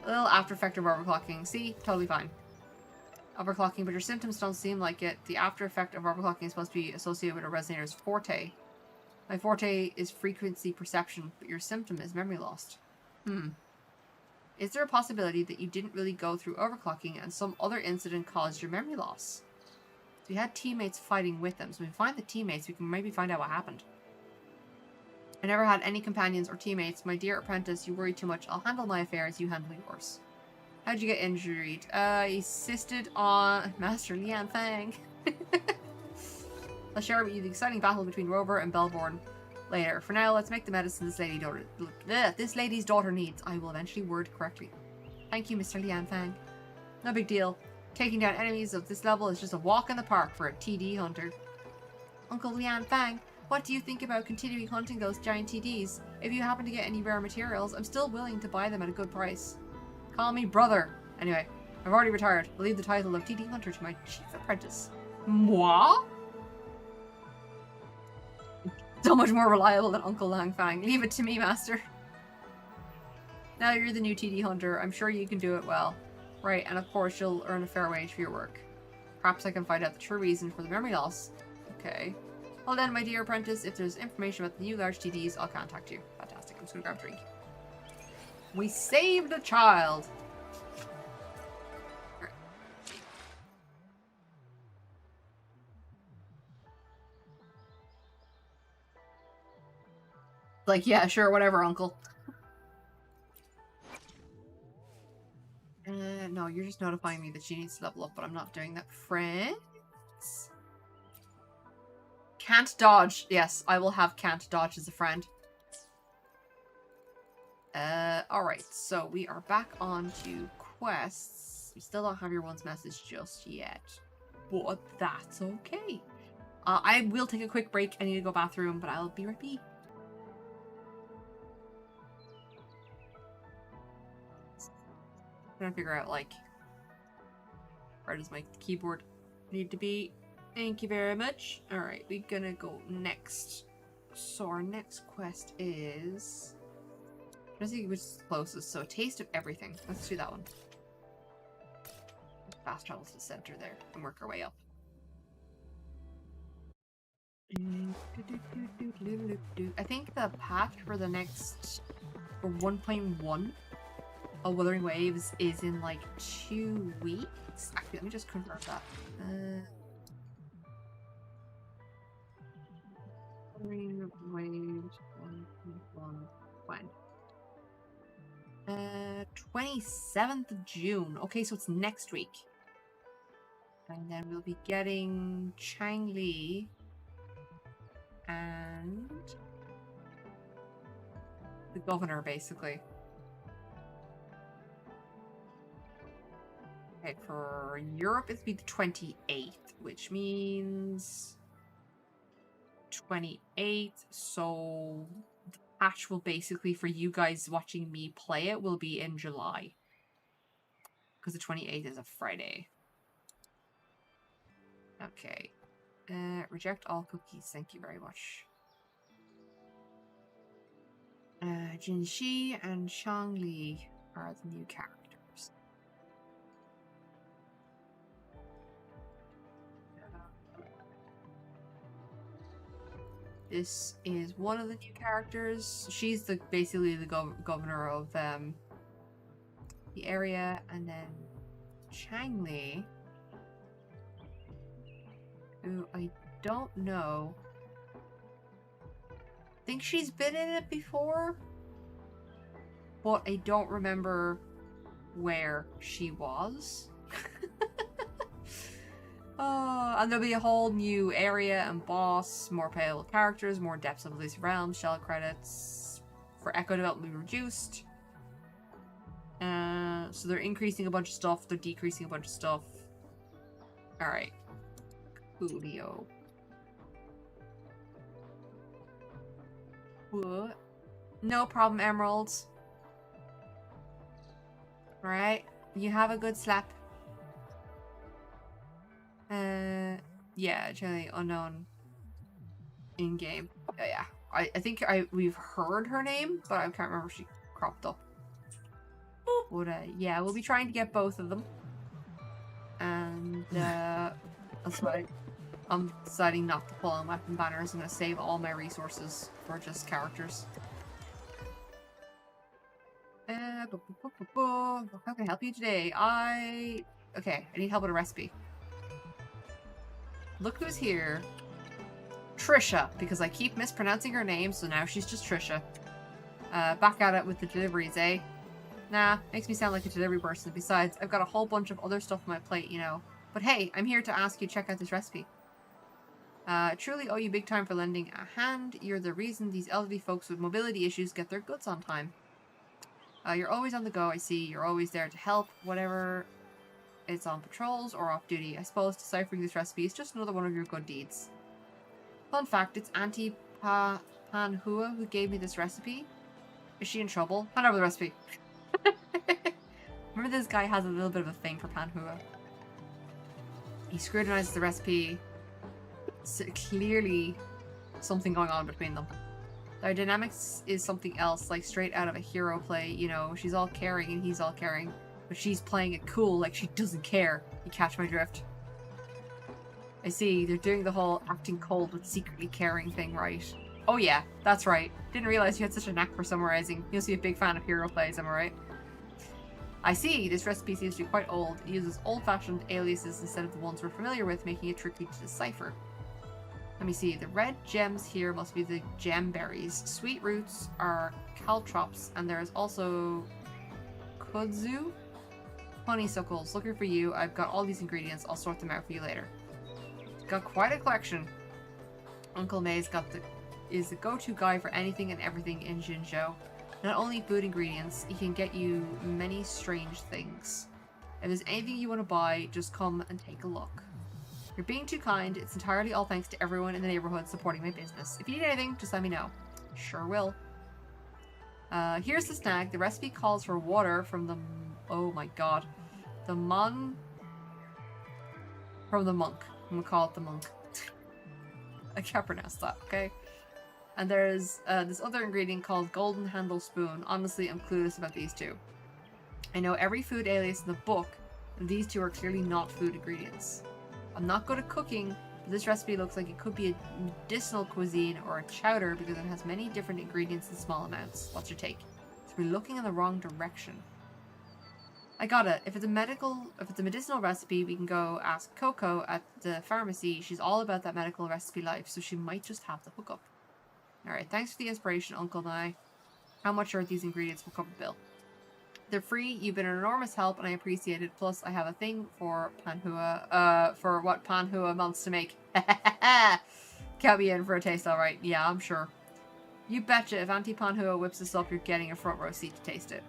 A little after effect of overclocking. See? Totally fine. Overclocking, but your symptoms don't seem like it. The after effect of overclocking is supposed to be associated with a resonator's forte. My forte is frequency perception, but your symptom is memory loss. Is there a possibility that you didn't really go through overclocking and some other incident caused your memory loss? We had teammates fighting with them, so if we find the teammates, we can maybe find out what happened. I never had any companions or teammates. My dear apprentice, you worry too much. I'll handle my affairs, you handle yours. How'd you get injured? I assisted on Master Lian Fang. I'll share with you the exciting battle between Rover and Bellborn later. For now, let's make the medicine this lady's daughter needs. I will eventually word correctly. Thank you, Mr. Lian Fang. No big deal. Taking down enemies of this level is just a walk in the park for a TD hunter. Uncle Lian Fang, what do you think about continuing hunting those giant TDs? If you happen to get any rare materials, I'm still willing to buy them at a good price. Call me brother. Anyway, I've already retired. I'll leave the title of TD Hunter to my chief apprentice. Moi? So much more reliable than Uncle Lang Fang. Leave it to me, master. Now you're the new TD Hunter. I'm sure you can do it well. Right, and of course you'll earn a fair wage for your work. Perhaps I can find out the true reason for the memory loss. Okay. Well then, my dear apprentice, if there's information about the new large TDs, I'll contact you. Fantastic. I'm just gonna grab a drink. We saved a child! Right. Like, yeah, sure, whatever, uncle. No, you're just notifying me that she needs to level up, but I'm not doing that. Friends? Can't dodge. Yes, I will have can't dodge as a friend. Alright, so we are back on to quests. We still don't have your one's message just yet, but that's okay. I will take a quick break. I need to go bathroom, but I'll be right back. Trying to figure out, like, where does my keyboard need to be? Thank you very much. Alright, we're gonna go next. So our next quest is... let's see which is closest. So, Taste of Everything. Let's do that one. Fast travel to the center there and work our way up. I think the patch for the next... for 1.1 of Wuthering Waves is in like 2 weeks. Actually, let me just confirm that. Wuthering Waves 1.1 when? 27th of June. Okay, so it's next week. And then we'll be getting Changli and the governor, basically. Okay, for Europe, it'll be the 28th, which means 28th, so the patch will basically, for you guys watching me play it, will be in July. Because the 28th is a Friday. Okay. Reject all cookies, thank you very much. Jinxi and Changli are the new characters. This is one of the new characters. She's the basically the governor of the area, and then Changli, who I don't know. I think she's been in it before, but I don't remember where she was. And there'll be a whole new area and boss, more playable characters, more depths of elusive realms, shell credits for echo development reduced. So they're increasing a bunch of stuff, they're decreasing a bunch of stuff. Alright. Coolio. What? No problem, Emeralds. Alright. You have a good slap. Yeah, generally unknown in game. Oh, yeah. I think we've heard her name, but I can't remember if she cropped up. But yeah, we'll be trying to get both of them. And that's why I'm deciding not to pull on weapon banners. I'm going to save all my resources for just characters. How can I help you today? Okay, I need help with a recipe. Look who's here. Trisha, because I keep mispronouncing her name, so now she's just Trisha. Back at it with the deliveries, eh? Nah, makes me sound like a delivery person. Besides, I've got a whole bunch of other stuff on my plate, you know. But hey, I'm here to ask you to check out this recipe. Truly owe you big time for lending a hand. You're the reason these elderly folks with mobility issues get their goods on time. You're always on the go, I see. You're always there to help, whatever it's on patrols or off duty. I suppose deciphering this recipe is just another one of your good deeds. Fun fact, it's Auntie Panhua who gave me this recipe. Is she in trouble? Hand over the recipe. Remember, this guy has a little bit of a thing for Panhua. He scrutinizes the recipe. So clearly something going on between them. Their dynamics is something else, like straight out of a hero play, you know. She's all caring and he's all caring, but she's playing it cool, like she doesn't care. You catch my drift? I see, they're doing the whole acting cold but secretly caring thing, right? Oh yeah, that's right. Didn't realize you had such a knack for summarizing. You must be a big fan of hero plays, am I right? I see, this recipe seems to be quite old. It uses old-fashioned aliases instead of the ones we're familiar with, making it tricky to decipher. Let me see, the red gems here must be the gem berries. Sweet roots are caltrops, and there is also kudzu, honeysuckles. Looking for you. I've got all these ingredients. I'll sort them out for you later. Got quite a collection. Uncle May's is the go-to guy for anything and everything in Jinzhou. Not only food ingredients, he can get you many strange things. If there's anything you want to buy, just come and take a look. You're being too kind. It's entirely all thanks to everyone in the neighborhood supporting my business. If you need anything, just let me know. Sure will. Here's the snag. The recipe calls for water from the... Oh my god. From the monk. I'm gonna call it the monk. I can't pronounce that, okay? And there's this other ingredient called golden handle spoon. Honestly, I'm clueless about these two. I know every food alias in the book, and these two are clearly not food ingredients. I'm not good at cooking, but this recipe looks like it could be a medicinal cuisine or a chowder because it has many different ingredients in small amounts. What's your take? So we're looking in the wrong direction. I got it. If it's a medicinal recipe, we can go ask Coco at the pharmacy. She's all about that medical recipe life, so she might just have the hookup. Alright, thanks for the inspiration, Uncle Nye. How much are these ingredients? We'll cover the bill. They're free, you've been an enormous help, and I appreciate it. Plus, I have a thing for Panhua, for what Panhua wants to make. Count me in for a taste, alright. Yeah, I'm sure. You betcha, if Auntie Panhua whips this up, you're getting a front row seat to taste it.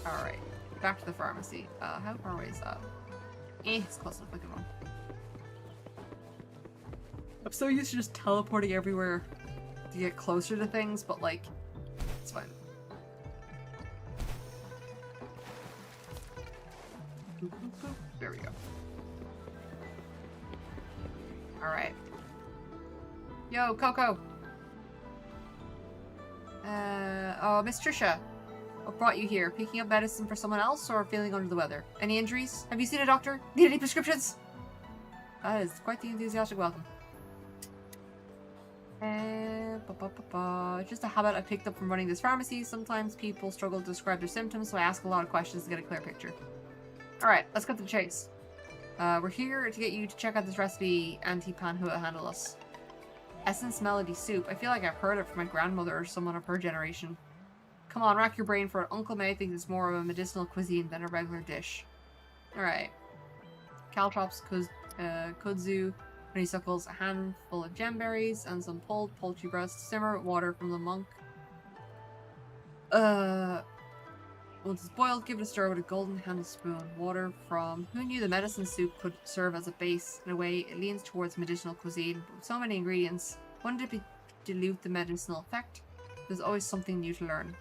Alright, back to the pharmacy. How far away is that? It's close enough, look at one. I'm so used to just teleporting everywhere to get closer to things, but like, it's fine. There we go. Alright. Yo, Coco! Oh, Miss Trisha. What brought you here? Picking up medicine for someone else or feeling under the weather? Any injuries? Have you seen a doctor? Need any prescriptions? That is quite the enthusiastic welcome. It's just a habit I picked up from running this pharmacy. Sometimes people struggle to describe their symptoms, so I ask a lot of questions to get a clear picture. Alright, let's cut to the chase. We're here to get you to check out this recipe Auntie Panhua handled us. Essence Melody Soup. I feel like I've heard it from my grandmother or someone of her generation. Come on, rack your brain for it. Uncle May thinks it's more of a medicinal cuisine than a regular dish. Alright. Caltrops, kudzu, honeysuckles, a handful of gemberries, and some pulled poultry breast. Simmer with water from the monk. Once it's boiled, give it a stir with a golden handle spoon. Water from... Who knew the medicine soup could serve as a base? In a way, it leans towards medicinal cuisine, but with so many ingredients, wouldn't it dilute the medicinal effect? There's always something new to learn.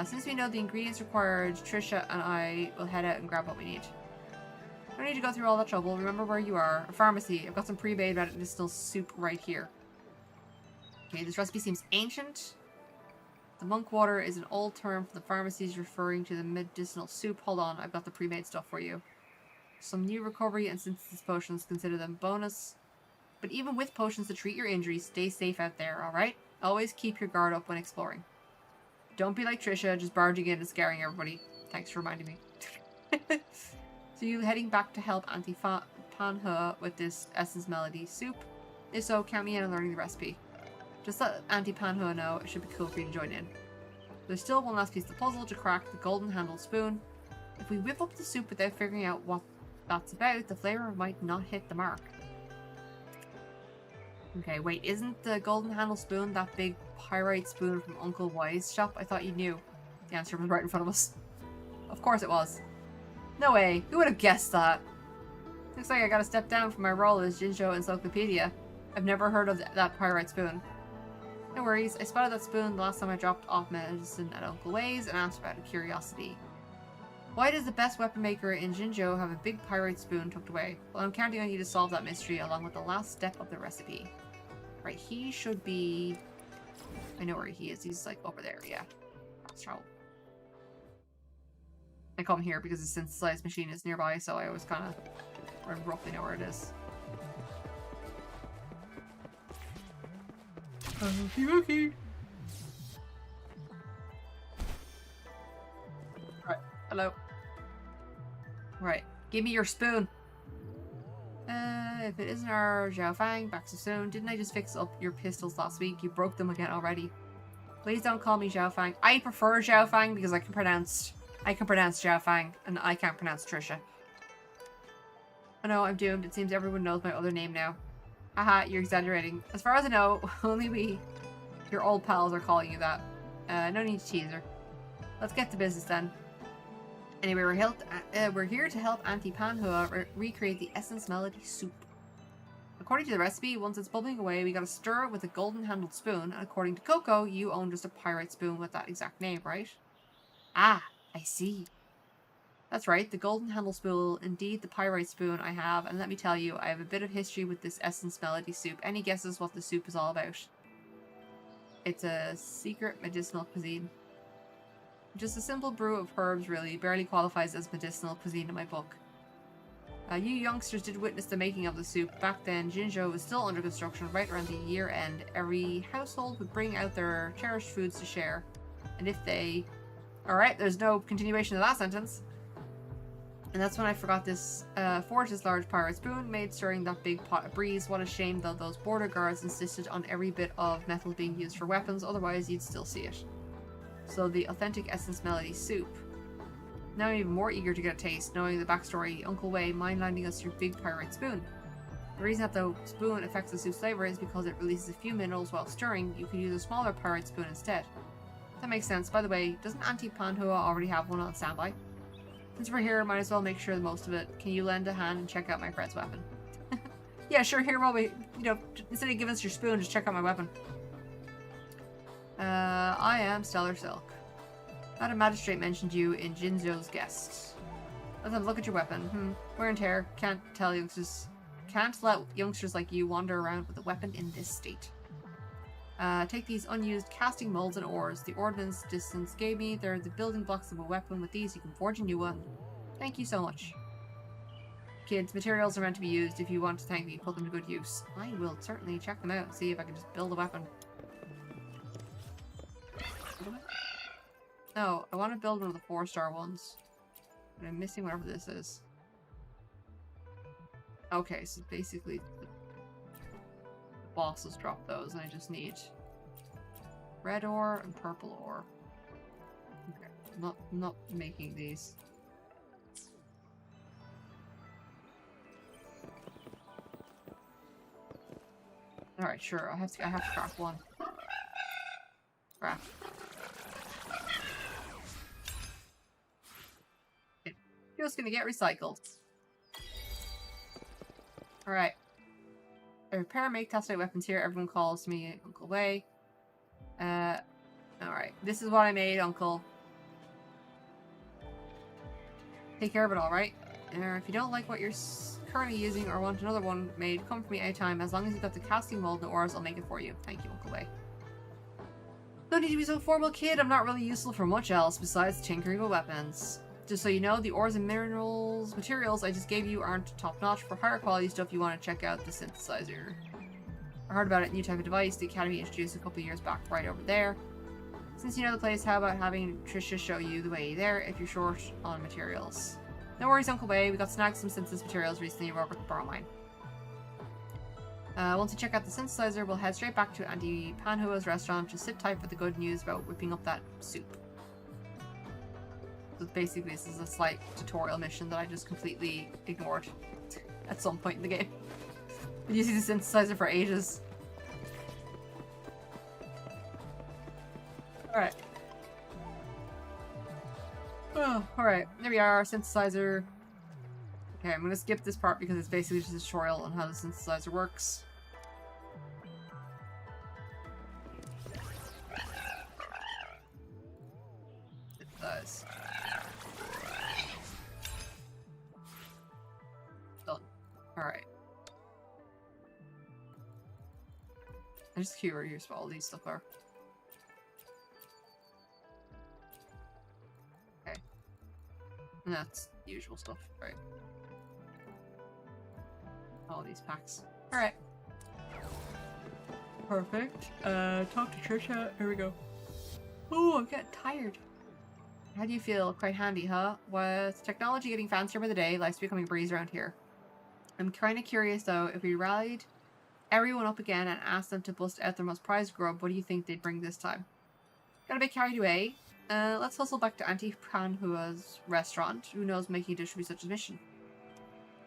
Since we know the ingredients required, Trisha and I will head out and grab what we need. Don't need to go through all that trouble. Remember where you are. A pharmacy. I've got some pre-made medicinal soup right here. Okay, this recipe seems ancient. The monk water is an old term for the pharmacies referring to the medicinal soup. Hold on, I've got the pre-made stuff for you. Some new recovery and synthesis potions, consider them bonus. But even with potions to treat your injuries, stay safe out there, alright? Always keep your guard up when exploring. Don't be like Trisha, just barging in and scaring everybody. Thanks for reminding me. So you heading back to help Auntie Panha with this Essence Melody soup? If so, count me in on learning the recipe. Just let Auntie Panha know, it should be cool for you to join in. There's still one last piece of the puzzle to crack, the golden handled spoon. If we whip up the soup without figuring out what that's about, the flavour might not hit the mark. Okay, wait, isn't the golden handled spoon that big pyrite spoon from Uncle Wise's shop? I thought you knew. The answer was right in front of us. Of course it was. No way, who would have guessed that? Looks like I gotta step down from my role as Jinzhou Encyclopedia. I've never heard of that pyrite spoon. No worries, I spotted that spoon the last time I dropped off medicine at Uncle Wade's and asked about a curiosity. Why does the best weapon maker in Jinzhou have a big pyrite spoon tucked away? Well, I'm counting on you to solve that mystery along with the last step of the recipe. Right, he should be... I know where he is, he's like over there, yeah. Let's travel. I come here because the synthesized machine is nearby, so I always kind of roughly know where it is. Okay. Right, hello. Right, give me your spoon. If it isn't our Xiaofang, back so soon. Didn't I just fix up your pistols last week? You broke them again already. Please don't call me Xiaofang. I prefer Xiaofang because I can pronounce Xiaofang, and I can't pronounce Trisha. Oh no, I'm doomed. It seems everyone knows my other name now. Haha, you're exaggerating. As far as I know, only your old pals are calling you that. No need to tease her. Let's get to business then. Anyway, we're here to help Auntie Panha recreate the Essence Melody soup. According to the recipe, once it's bubbling away, we gotta stir it with a golden handled spoon, and according to Coco, you own just a pyrite spoon with that exact name, right? Ah, I see. That's right, the golden handled spoon, indeed the pyrite spoon I have, and let me tell you, I have a bit of history with this Essence Melody soup. Any guesses what the soup is all about? It's a secret medicinal cuisine. Just a simple brew of herbs, really. Barely qualifies as medicinal cuisine in my book. You youngsters did witness the making of the soup. Back then, Jinzhou was still under construction. Right around the year end, every household would bring out their cherished foods to share. And if they... Alright, there's no continuation of that sentence. And that's when I forgot this, forged this large pyrite spoon, made stirring that big pot of breeze. What a shame, though, those border guards insisted on every bit of metal being used for weapons, otherwise you'd still see it. So the authentic Essence Melody soup. Now I'm even more eager to get a taste, knowing the backstory. Uncle Wei, mind lending us your big pyrite spoon. The reason that the spoon affects the soup's flavor is because it releases a few minerals while stirring. You could use a smaller pyrite spoon instead. That makes sense. By the way, doesn't Auntie Panha already have one on standby? Since we're here, might as well make sure the most of it. Can you lend a hand and check out my friend's weapon? Yeah, sure, here while we, instead of giving us your spoon, just check out my weapon. I am Stellar Silk. Madam Magistrate mentioned you in Jinzhou's guest. Let's have a look at your weapon. Wear and tear. Can't let youngsters like you wander around with a weapon in this state. Take these unused casting molds and ores. The ordnance distance gave me. They're the building blocks of a weapon. With these, you can forge a new one. Thank you so much. Kids, materials are meant to be used. If you want to thank me, put them to good use. I will certainly check them out and see if I can just build a weapon. No, I want to build one of the 4-star ones. But I'm missing whatever this is. Okay, so basically the bosses drop those and I just need red ore and purple ore. Okay, I'm not making these. Alright, sure, I have to craft one. Craft. Just gonna get recycled. Alright. I repair and make test weapons here. Everyone calls me Uncle Wei. Alright. This is what I made, Uncle. Take care of it all, right? If you don't like what you're currently using or want another one made, come for me anytime. As long as you've got the casting mold and the ores, I'll make it for you. Thank you, Uncle Way. Don't need to be so formal, kid. I'm not really useful for much else besides tinkering with weapons. Just so you know, the ores and materials I just gave you aren't top-notch. For higher quality stuff, you want to check out the synthesizer. I heard about it, new type of device the Academy introduced a couple years back, right over there. Since you know the place, how about having Trisha show you the way there if you're short on materials? No worries, Uncle Way. We got snagged some synthesis materials recently. We're over to borrow mine. Once you check out the synthesizer, we'll head straight back to Auntie Panhua's restaurant to sit tight for the good news about whipping up that soup. So basically, this is a slight tutorial mission that I just completely ignored at some point in the game. Been using the synthesizer for ages. Alright. Oh, alright. There we are, synthesizer. Okay, I'm gonna skip this part because it's basically just a tutorial on how the synthesizer works. It does. Done. Alright. I'm just curious what all these stuff are. Okay. And that's the usual stuff, right? All these packs. Alright. Perfect. Talk to Trisha. Here we go. Oh, I'm getting tired. How do you feel? Quite handy, huh? With technology getting fancier by the day, life's becoming a breeze around here. I'm kind of curious though, if we rallied everyone up again and asked them to bust out their most prized grub, what do you think they'd bring this time? Got a bit carried away. Let's hustle back to Auntie Panhua's restaurant. Who knows, making a dish would be such a mission.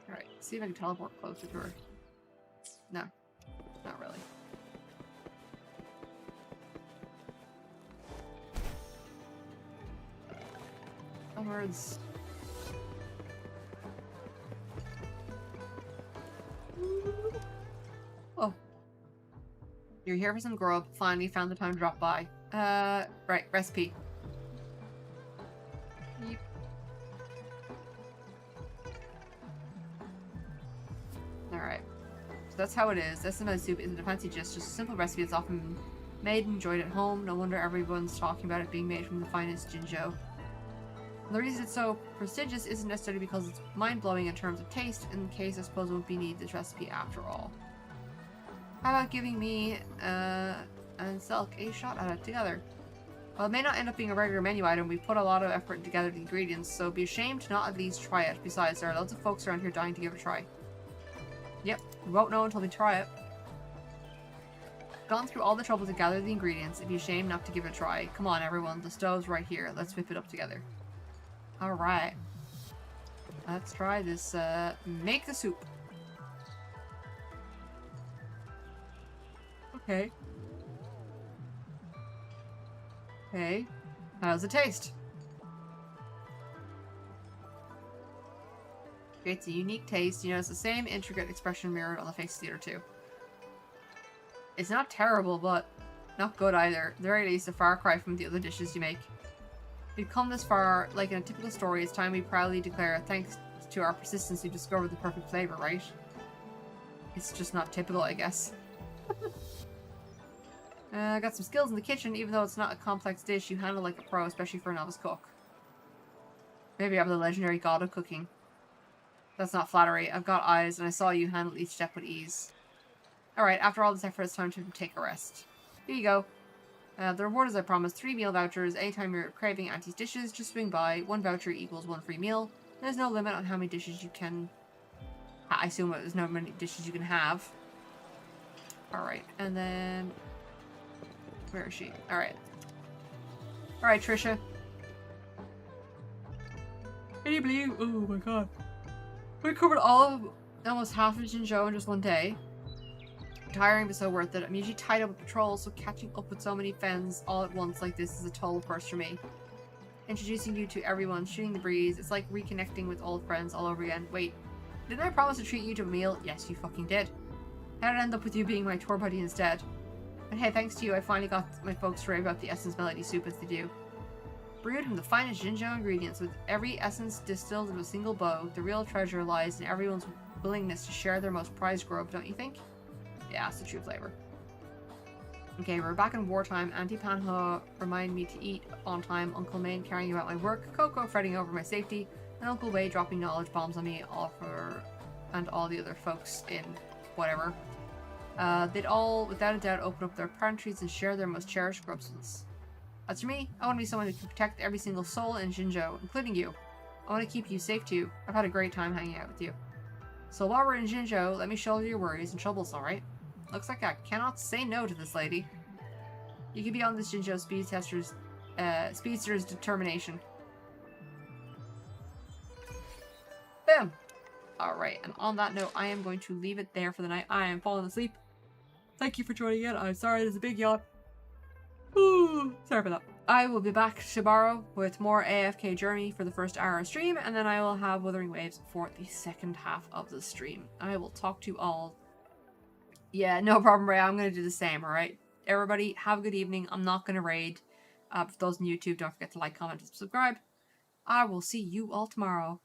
Alright, see if I can teleport closer to her. No, not really. Onwards. Oh. You're here for some grub. Finally found the time to drop by. Right, recipe. Yep. Alright. So that's how it is. SMA soup isn't a fancy dish, just a simple recipe that's often made and enjoyed at home. No wonder everyone's talking about it being made from the finest Jinzhou. The reason it's so prestigious isn't necessarily because it's mind-blowing in terms of taste. In case, I suppose it won't be needed this recipe after all. How about giving me and Selk a shot at it together? While it may not end up being a regular menu item, we put a lot of effort into gathering the ingredients, so be ashamed to not at least try it. Besides, there are loads of folks around here dying to give it a try. Yep, we won't know until we try it. Gone through all the trouble to gather the ingredients, it'd be a shame not to give it a try. Come on everyone, the stove's right here. Let's whip it up together. Alright. Let's try this, make the soup. Okay. Okay. How's it taste? It's a unique taste. You know, it's the same intricate expression mirrored on the face of the other two. It's not terrible, but not good either. At the very least, a far cry from the other dishes you make. We've come this far, like in a typical story, it's time we proudly declare thanks to our persistence we discovered the perfect flavor, right? It's just not typical, I guess. I got some skills in the kitchen, even though it's not a complex dish, you handle like a pro, especially for a novice cook. Maybe I'm the legendary god of cooking. That's not flattery. I've got eyes, and I saw you handle each step with ease. Alright, after all this effort, it's time to take a rest. Here you go. The reward is I promised 3 meal vouchers. Anytime you're craving Auntie's dishes, just swing by. 1 voucher equals 1 free meal. There's no limit on how many dishes you can... I assume there's no many dishes you can have. Alright, and then... Where is she? Alright. Alright, Trisha. Can you believe? Oh my god. We covered almost half of Jinzhou in just one day. Tiring but so worth it. I'm usually tied up with patrols, so catching up with so many fens all at once like this is a total first for me. Introducing you to everyone, shooting the breeze, it's like reconnecting with old friends all over again. Wait, didn't I promise to treat you to a meal? Yes, you fucking did. How did it end up with you being my tour buddy instead? But hey, thanks to you, I finally got my folks to rave about the Essence Melody soup as they do. Brewed from the finest Jinzhou ingredients, with every essence distilled into a single bow, the real treasure lies in everyone's willingness to share their most prized grove, don't you think? Yeah, it's the true flavor. Okay, we're back in wartime. Auntie Panho remind me to eat on time. Uncle Maine caring about my work. Coco fretting over my safety. And Uncle Wei dropping knowledge bombs on me and all the other folks in whatever. They'd all, without a doubt, open up their pantries and share their most cherished grubs with us. As for me, I want to be someone who can protect every single soul in Jinzhou, including you. I want to keep you safe too. I've had a great time hanging out with you. So while we're in Jinzhou, let me shoulder your worries and troubles, alright? Looks like I cannot say no to this lady. You can be on this Jinzhou speedster's determination. Boom! Alright, and on that note, I am going to leave it there for the night. I am falling asleep. Thank you for joining in. I'm sorry there's a big yawn. Ooh, sorry for that. I will be back tomorrow with more AFK Journey for the first hour of stream, and then I will have Wuthering Waves for the second half of the stream. I will talk to you all. Yeah, no problem, Ray. I'm going to do the same, alright? Everybody, have a good evening. I'm not going to raid. For those on YouTube, don't forget to like, comment, and subscribe. I will see you all tomorrow.